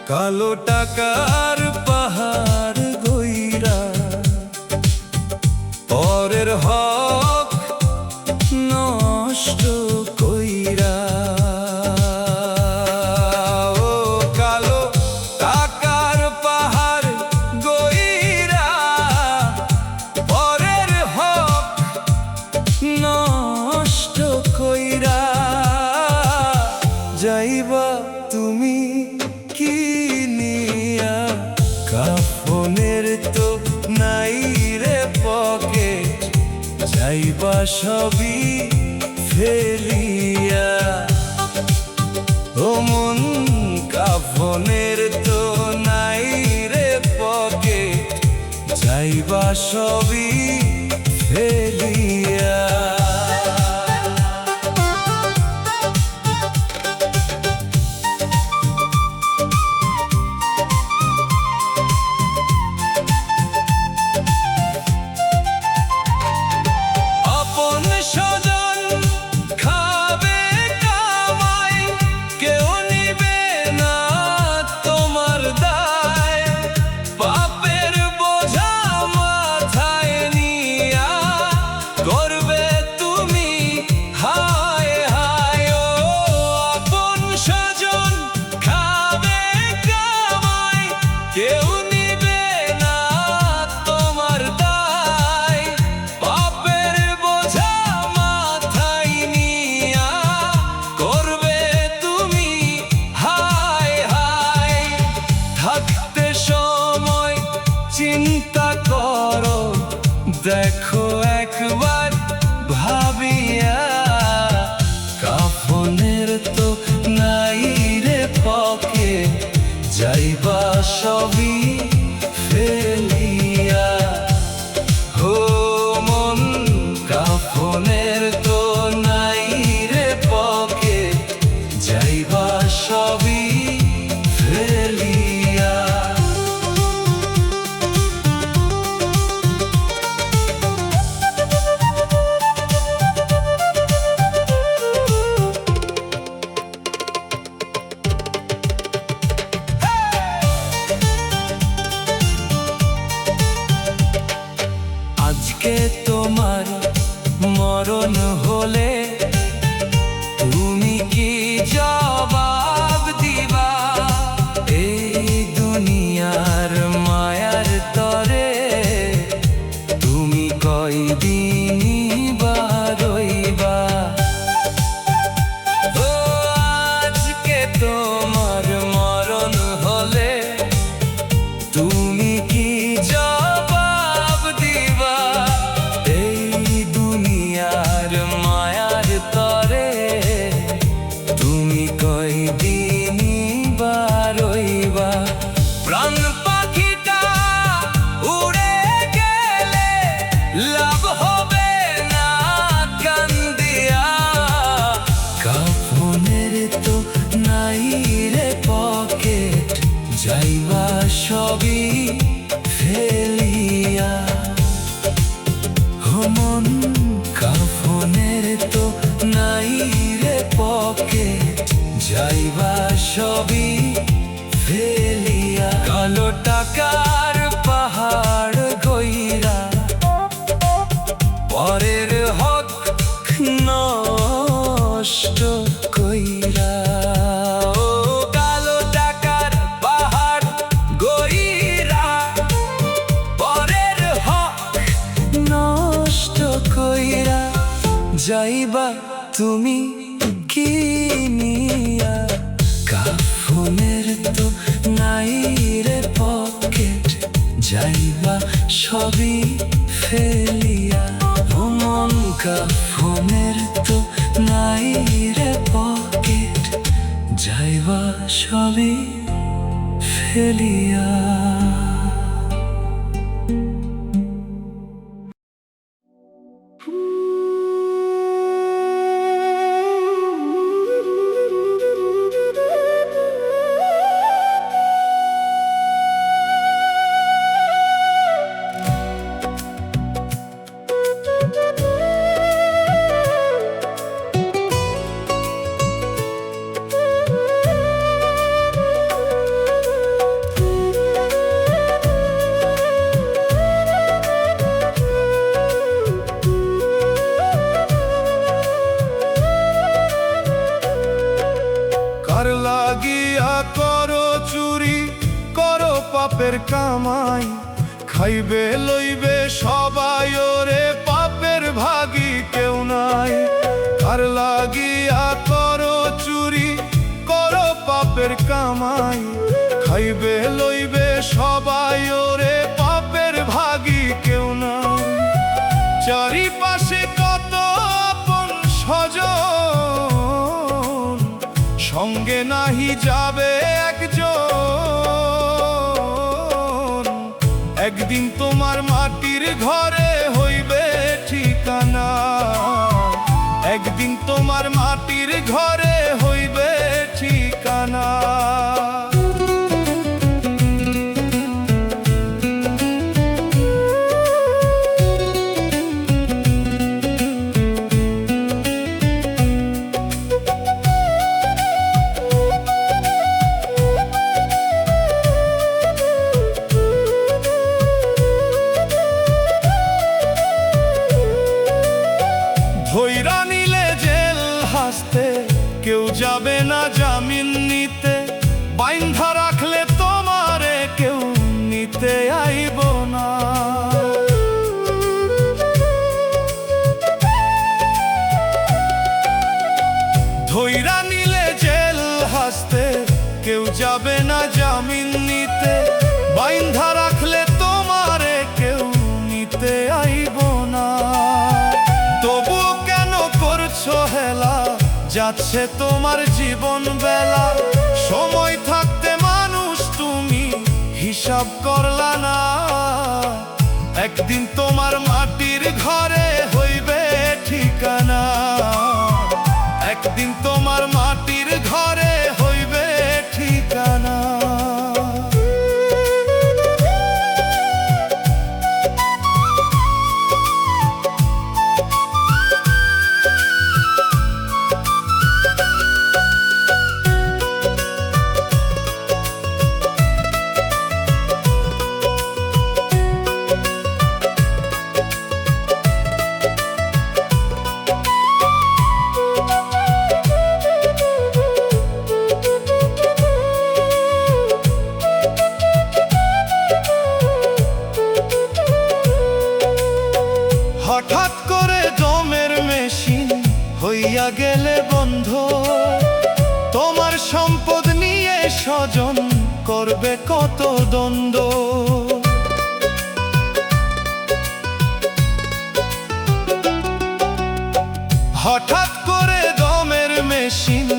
কালো টাকার পাহাড় গইরা পরের হক নষ্ট কইরা যাইবা তুমি কি নিয়া? কাফনের তো নাই রে পকেট, যাইবা সবই ফেলিয়া। ও মন, কাফনের তো নাই রে পকেট, যাইবা সবই ফেলিয়া। চিন্তা করো, দেখো একবার ভাবিয়া। কাফনের তো নাই রে পকেট, যাইবা সবই ফেলিয়া। ও মন, কাফনের তো নাই রে পকেট, যাইবা সবই ফেলিয়া। আজকে তোমার মরণ হলে তুমি কি জবাব দিবা? এই দুনিয়ার মায়ার তরে তুমি কয়দিনই বা রইবা? ও আজকে তোমার মরণ হলে তুমি কি জবাব দিবা? এই দুনিয়ার মায়ার তরে তুমি কয়দিনই বা রইবা? প্রাণ পাখিটা উড়ে গেলে লাভ হবে না কান্দিয়া। কাফনের তো নাই রে পকেট, যাইবা সবই ফেলিয়া। ও মন, কাফনের তো নাই রে পকেট, যাইবা সবই ফেলিয়া। কালো টাকার পাহাড় গইরা পরের হক নষ্ট কইরা। ও কালো টাকার পাহাড় গইরা পরের হক নষ্ট কইরা, যাইবা তুমি কি নিয়া? কাফনের তো নাই রে পকেট, যাইবা সবই ফেলিয়া। ও মন, কাফনের তো নাই রে পকেট, যাইবা সবই ফেলিয়া। পাপের কামাই খাইবে লইবে সবাই, ওরে পাপের ভাগী কেউ নাই। আর লাগিয়া করো চুরি পাপের কামাই, খাইবে লইবে সবাই ওরে পাপের ভাগী কেউ না। চারিপাশে কত আপন স্বজন, সঙ্গে নাহি যাবে একজন। একদিন তোমার মাটির ঘরে হইবে ঠিকানা, একদিন তোমার মাটির ঘরে হইবে ঠিকানা। ধইরা নিলে জেল হাসতে, কেউ যাবে না জামিন নিতে। বাইন্ধা রাখলে তোমারে কেউ নিতে আইব না। ধইরা নিলে জেল হাসতে, কেউ যাবে না জামিন নিতে। বাইন্ধা রাখলে তোমারে কেউ নিতে আইব না। তবু কেন করছো হেলা, যাচ্ছে তোমার জীবন বেলা। সময় থাকতে মানুষ তুমি হিসাব করলা না। একদিন তোমার মাটির ঘরে হইবে ঠিকানা, একদিন তোমার মাটির ঘরে হইবে ঠিকানা। হঠাৎ করে দমের মেশিন হইয়া গেলে বন্ধ, তোমার সম্পদ নিয়ে স্বজন করবে কত দ্বন্দ্ব। হঠাৎ করে দমের মেশিন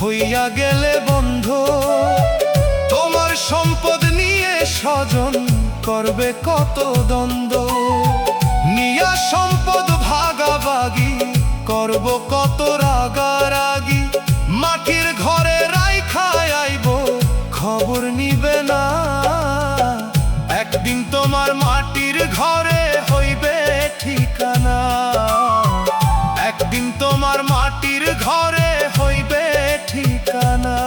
হইয়া গেলে বন্ধ, তোমার সম্পদ নিয়ে স্বজন করবে কত দ্বন্দ্ব। নিয়া সম্পদ ভাগাভাগি করব কত রাগারাগি। মাটির ঘরে রাইখা আইব খবর নিবে না। একদিন তোমার মাটির ঘরে হইবে ঠিকানা, একদিন তোমার মাটির ঘরে হইবে ঠিকানা।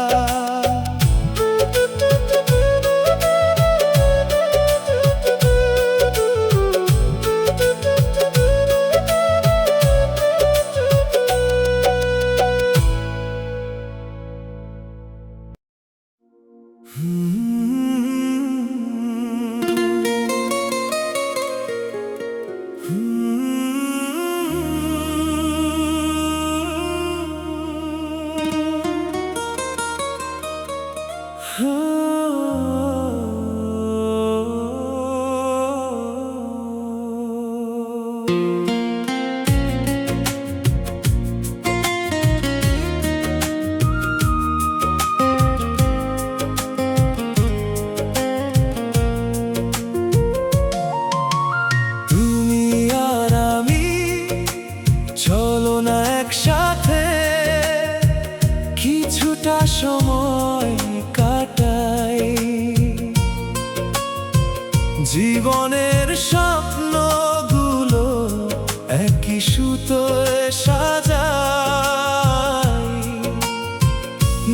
সময় কাটাই, জীবনের স্বপ্নগুলো একই সুতোয় সাজাই।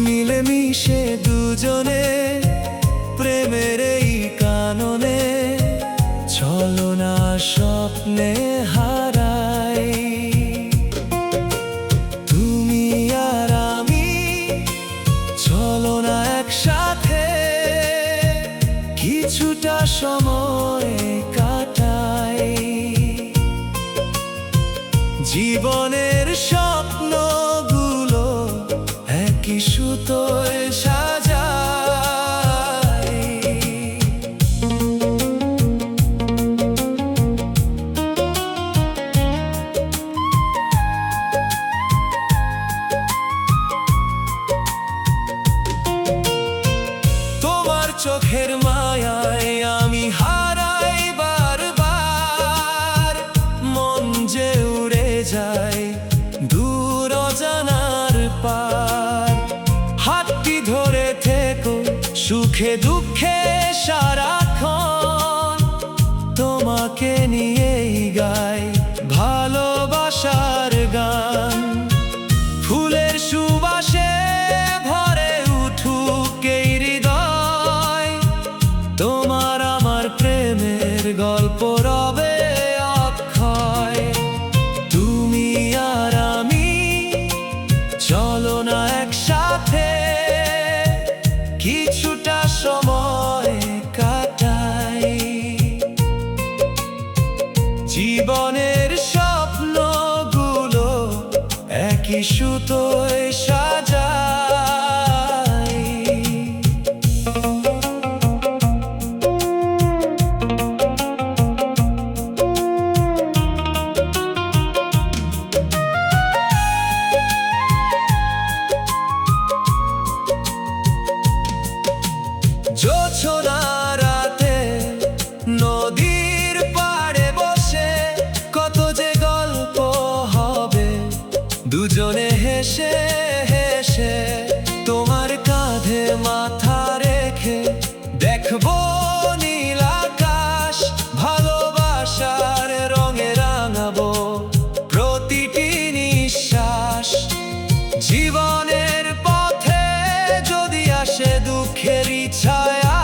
মিলেমিশে দুজনে প্রেমের এই কাননে, চলো না স্বপ্নে হারাই। তুমি আর আমি চলো না একসাথে, কিছুটা সময় কাটাই। জীবনের স্বপ্নগুলো একই সুতোয় সাজাই। চোখের মায়ায় আমি হারাই বারবার, মন যে উড়ে যায় দূর অজানার পার। হাতটি ধরে থেকো সুখে দুঃখে সারাক্ষণ, তোমাকে নিয়েই গাই ভালোবাসার গান। ফুলের সুবাসে ভরে উঠুক এই হৃদয়, তোমার আমার প্রেমের গল্প রবে অক্ষয়। তুমি আর আমি চলো না একসাথে, কিছুটা সময় কাটাই। জীবনের স্বপ্নগুলো একই সুতোয় সাজাই। জোছনা রাতে নদীর পাড়ে বসে কত যে গল্প হবে, দুজনে হেসে হেসে তোমার কাঁধে মাথা রেখে দেখবো নীল আকাশ। ভালোবাসার রঙে রাঙাবো প্রতিটি নিঃশ্বাস। জীবনের পথে যদি আসে দুঃখেরই ছায়া,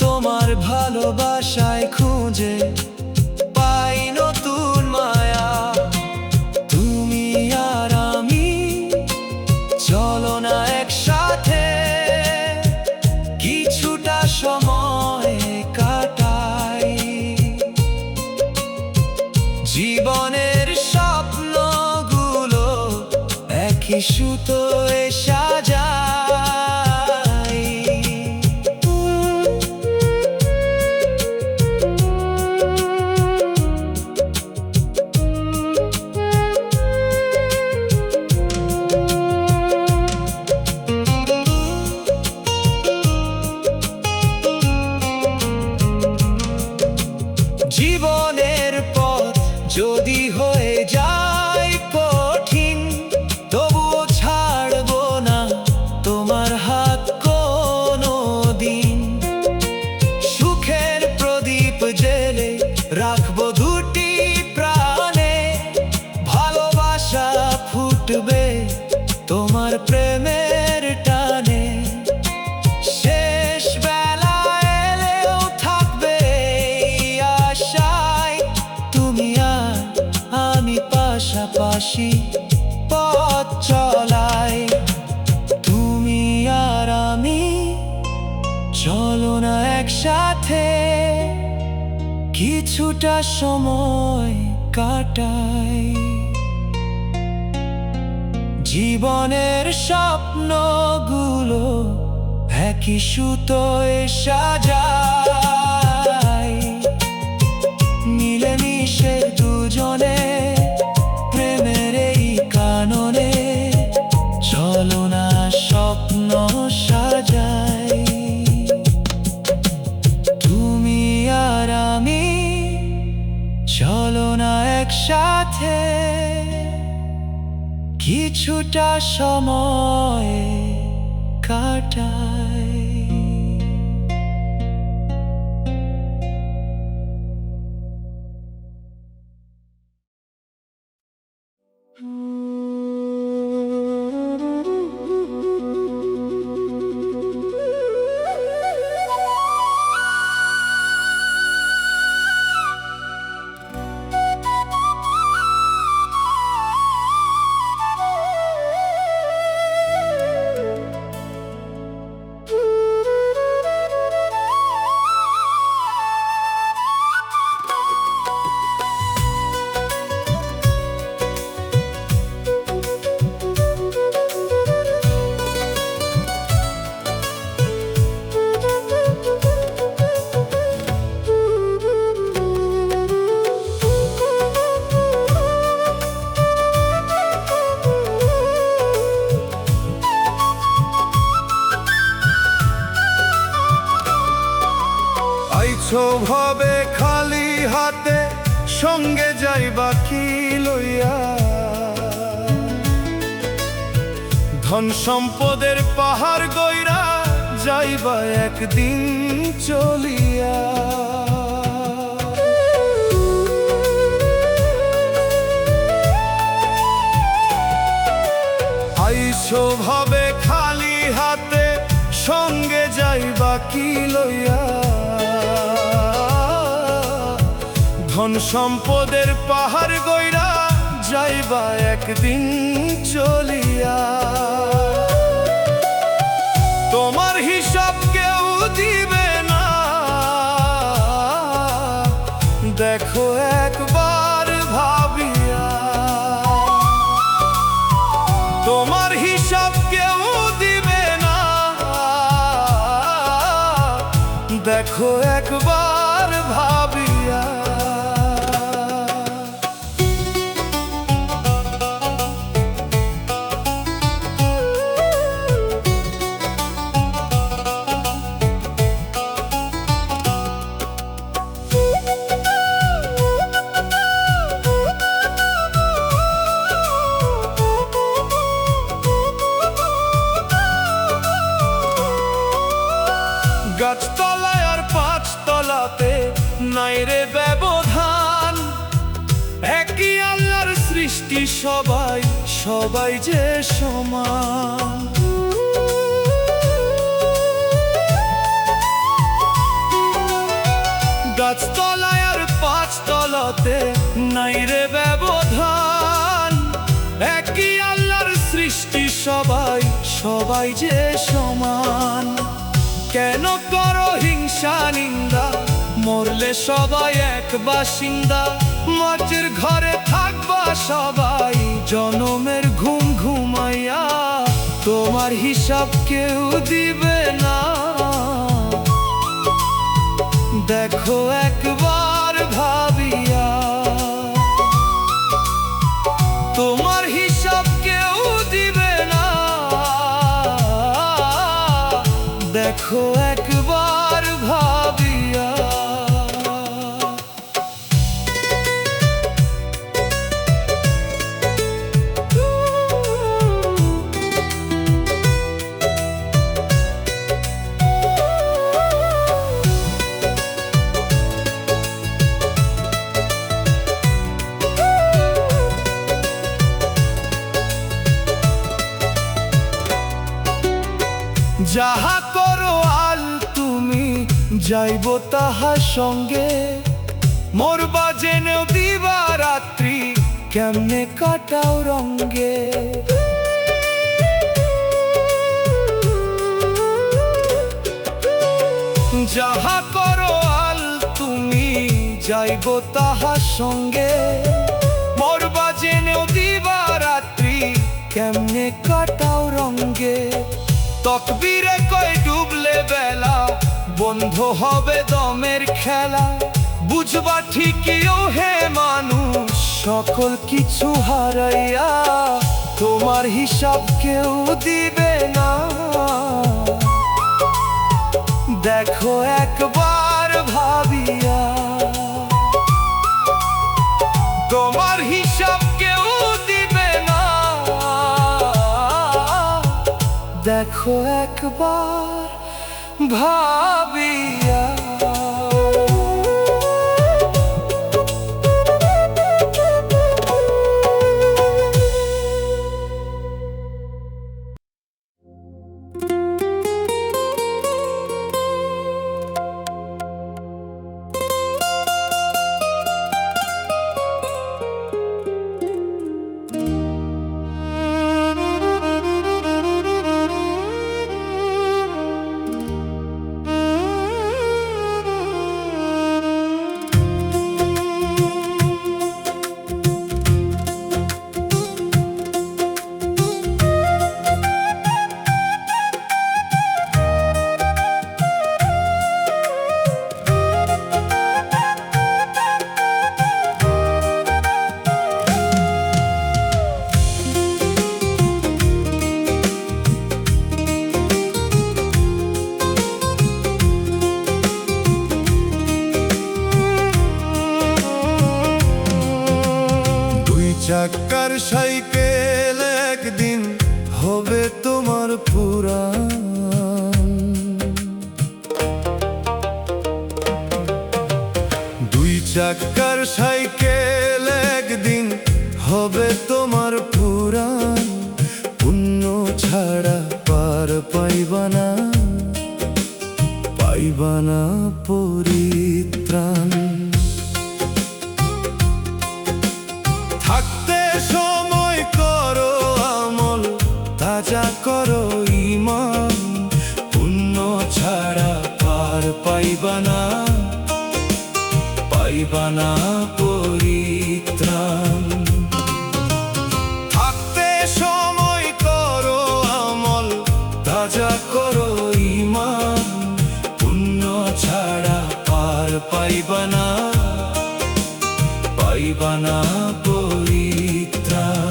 তোমার ভালোবাসায় খুঁজে পাই নতুন মায়া। তুমি আর আমি চলো না একসাথে, কিছুটা সময় কাটাই। জীবনের স্বপ্নগুলো একই সুতোয় সাজাই। জীবনের পথ যদি হয়ে যায় কঠিন, তবুও ছাড়বো না তোমার হাত কোনো দিন। সুখের প্রদীপ জেলে রাখবো দুটি প্রাণে, ভালোবাসা ফুটবে তোমার প্রেমের টানে। শেষ বেলা এলেও থাকবে এই আশায়, তুমি আর আমি পাশাপাশি পথ চলাই। তুমি আর আমি চলো না একসাথে, কিছুটা সময় কাটাই। জীবনের স্বপ্নগুলো একই সুতোয় সাজাই। মিলেমিশে দুজনে প্রেমের এই কাননে, চলো না স্বপ্ন সাজাই। তুমি আর আমি চলো না একসাথে, কিছুটা সময় কাটাই। আইছো ভবে খালি হাতে, সঙ্গে যাইবা কি লইয়া? ধন সম্পদের পাহাড় গইরা যাইবা একদিন চলিয়া। আইছো ভাবে খালি হাতে, সঙ্গে যাইবা কি লইয়া? ধন সম্পদের পাহাড় গইরা যাইবা একদিন চলিয়া। তোমার হিসাব কেউ দিবে না, দেখো একবার ভাবিয়া। তোমার হিসাব কেউ দিবে না, দেখো একবার ভাবিয়া। গাছতলায় আর পাঁচতলাতে নাই রে ব্যবধান, একই আল্লাহর সৃষ্টি সবাই, সবাই যে সমান। গাছতলায় আর পাঁচতলাতে নাই রে ব্যবধান, একই আল্লাহর সৃষ্টি সবাই, সবাই যে সমান। কেন করো হিংসা নিন্দা, মরলে সবাই এক বাসিন্দা। মাটির ঘরে থাকবা সবাই, জনমের ঘুম ঘুমাইয়া। তোমার হিসাব কেউ দিবে না, দেখো একবার ভাবিয়া। তোমার হিসাব কেউ দিবে না, দেখো একবার ভাবিয়া। যাহা করো আল তুমি, যাইব তাহার সঙ্গে। মরবা জেনেও দিবা রাত্রি, কেমনে কাটাও রঙ্গে। যাহা করো আল তুমি, যাইব তাহার সঙ্গে। মরবা জেনেও দিবা রাত্রি, কেমনে কাটাও রঙ্গে। তকবীরে কই ডুবলে বেলা, বন্ধ হবে দমের খেলা। বুঝবা ঠিকই ও হে মানুষ, সকল কিছু হারাইয়া। তোমার হিসাব কেউ দিবে না, দেখো একবার ভাবিয়া। তোমার হিসাব কেউ দিবে না, দেখো একবার ভাবিয়া। পুরাণ। দুই চাকার সাইকেল একদিন হবে তোমার পুরাণ, পুণ্য ছাড়া পার পাইবানা, পাইবানা পরিত্রাণ। থাকতে সময় করো আমল, তাজা করো ঈমান, পুণ্য ছাড়া পার পাইবানা, পাইবানা পরিত্রাণ। থাকতে সময় করো আমল, তাজা করো ঈমান, পুণ্য ছাড়া পার পাইবানা, পাইবানা পরিত্রাণ।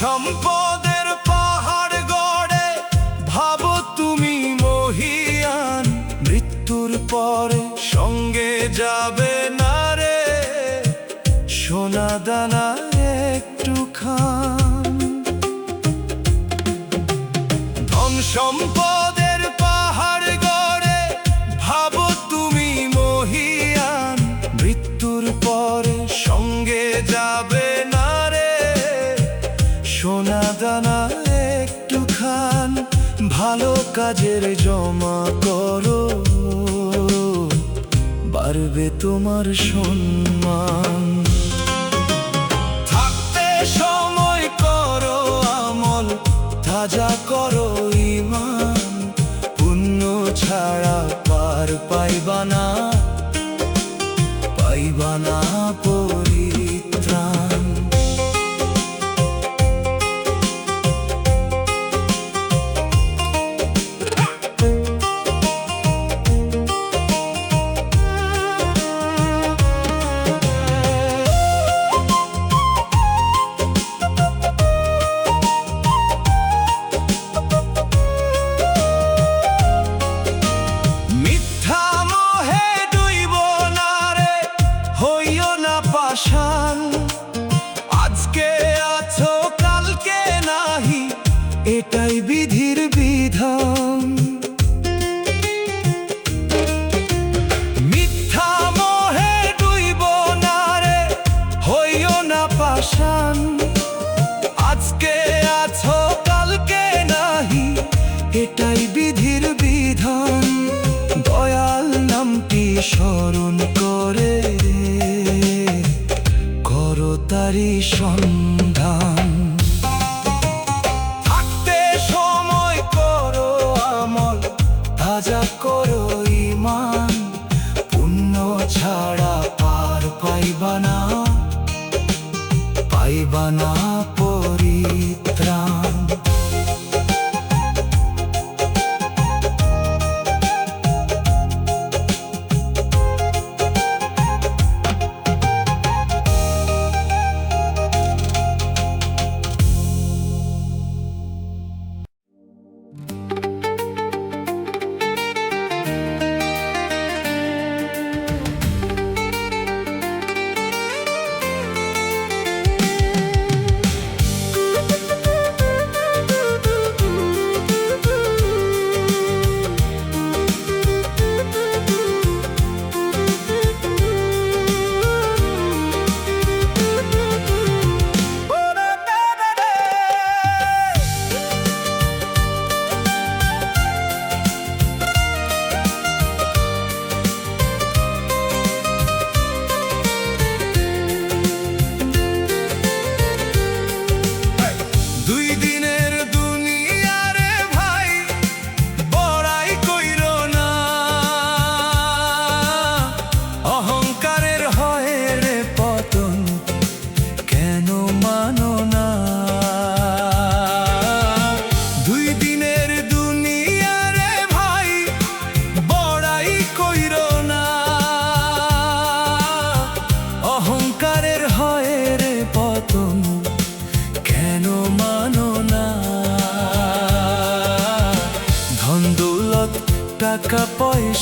সম্পদের পাহাড় গড়ে ভাবো তুমি মহিয়ান, মৃত্যুর পরে সঙ্গে যাবে না রে সোনা দানা একটু খান। ধন সম্পদের পাহাড় গড়ে ভাবো তুমি মহিয়ান, মৃত্যুর পরে সঙ্গে যাবে না রে সোনা দানা একটু খান। ভালো কাজের জমা করো, বাড়বে তোমার সম্মান। থাকতে সময় করো আমল, তাজা করো ঈমান, পুণ্য ছাড়া পার পাইবানা, পাইবানা পরিত্রাণ। আজকে আছো কালকে নাহি, এটাই বিধির বিধান। মিথ্যা মোহে ডুইব না রে, হইও না পাষাণ। আজকে আছো কালকে নাহি, এটাই বিধির বিধান। দয়াল নামটি স্মরণ করে তারি সন্ধান। থাকতে সময় করো আমল, তাজা করো ঈমান, পুণ্য ছাড়া পার পাইবানা, পাইবানা পরিত্রাণ।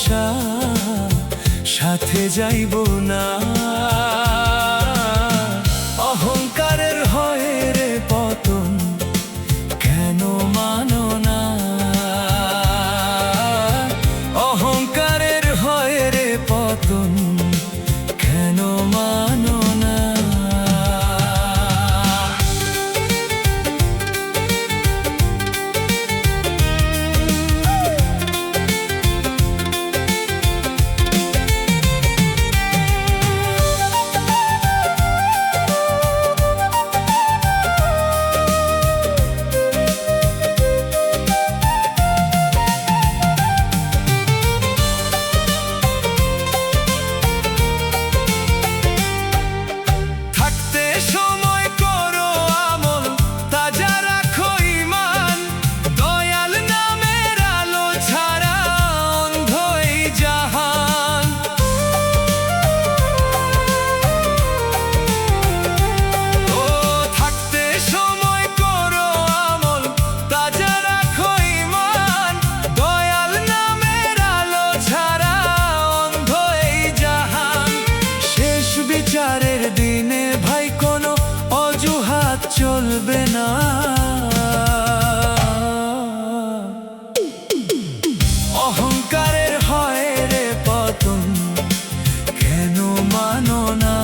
ভালোবাসা সাথে যাইব না। অহংকারের হয় রে পতন, কেন মানো না? অহংকারের হয় রে পতন, কেন মানো না? বিচারের দিনে ভাই কোনো অজুহাত চলবে না। অহংকারের হয় রে পতন, কেন মানো না?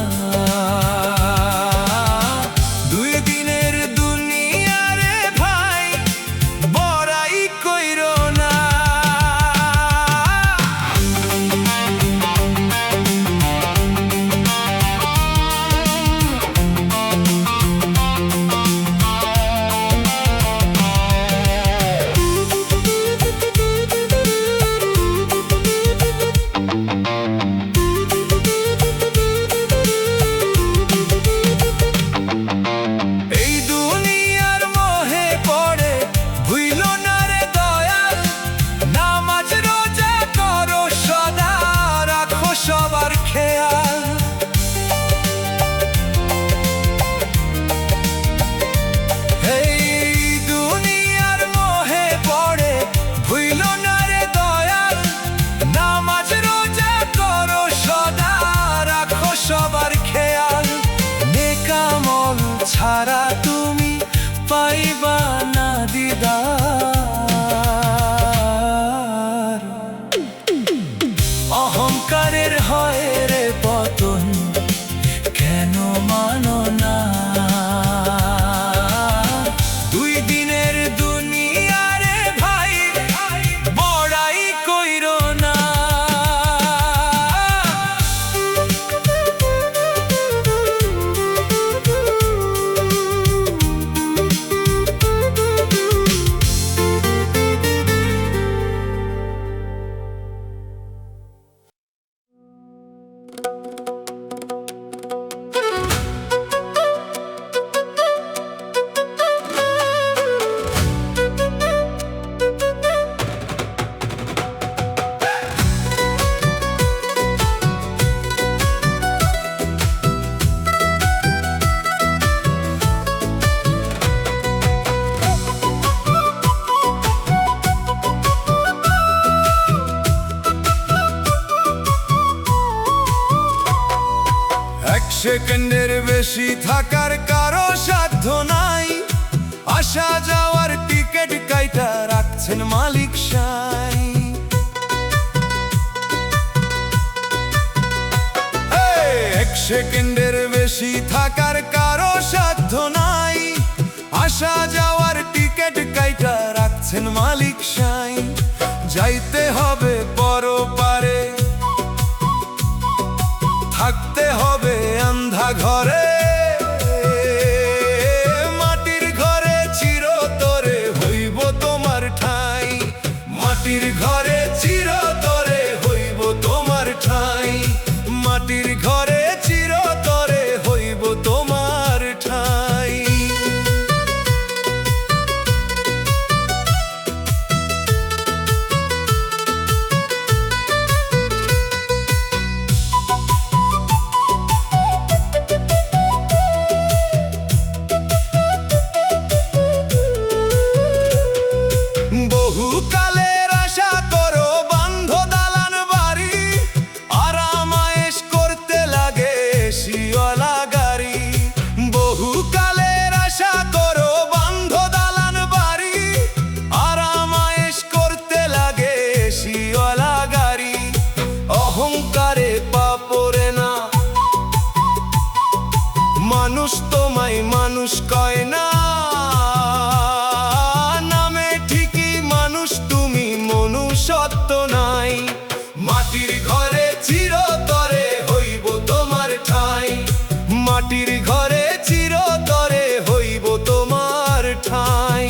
দুই দিনের দুনিয়া রে ভাই, বড়াই কইরো না। ছাড়া তুমি পাইবা না দিদার। অহংকারের হয় রে পতন, কেন মানো না? দুই দিনের দুনিয়া রে ভাই, বড়াই কইরো না। সেকেন্ডের বেশি থাকার কারো সাধ্য নাই। আসা যাওয়ার টিকিট কাইটা রাখছেন মালিক সাই। এক সেকেন্ডের বেশি থাকার কারো সাধ্য নাই। আসা যাওয়ার টিকিট কাইটা রাখছেন মালিক সাই। যাইতে হবে পরপারে, থাকতে হবে আন্ধা ঘরে। মাটির ঘরে চিরতরে হইব তোমার ঠাঁই। মাটির ঘরে চিরতরে হইব তোমার ঠাঁই। মাটির ঘরে চিরতরে হইব তোমার ঠাঁই। অহংকারে পা পড়ে না। মানুষ তোমায় মানুষ কয় না, নামে ঠিকই মানুষ, তুমি মনুষ্যত্ব নাই। মাটির ঘরে চিরতরে হইব তোমার ঠাঁই, মাটির ঘরে চিরতরে হইব তোমার ঠাঁই।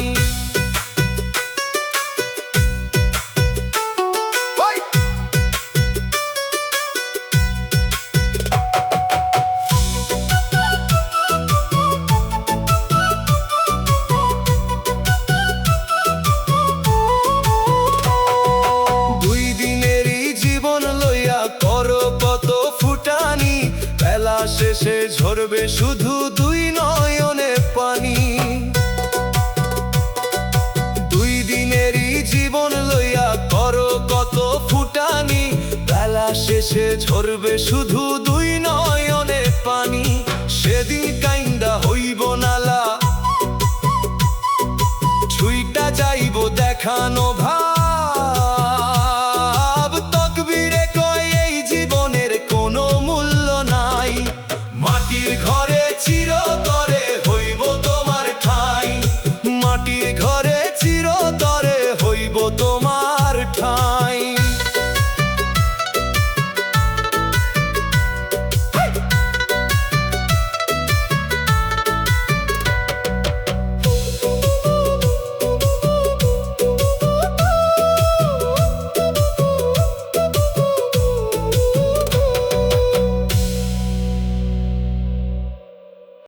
দুই দিনেরই জীবন লইয়া করো কত ফুটানি, বেলা শেষে ঝরবে শুধু দুই নয়নে পানি। দুই দিনেরই জীবন লইয়া করো কত ফুটানি, বেলা শেষে ঝরবে শুধু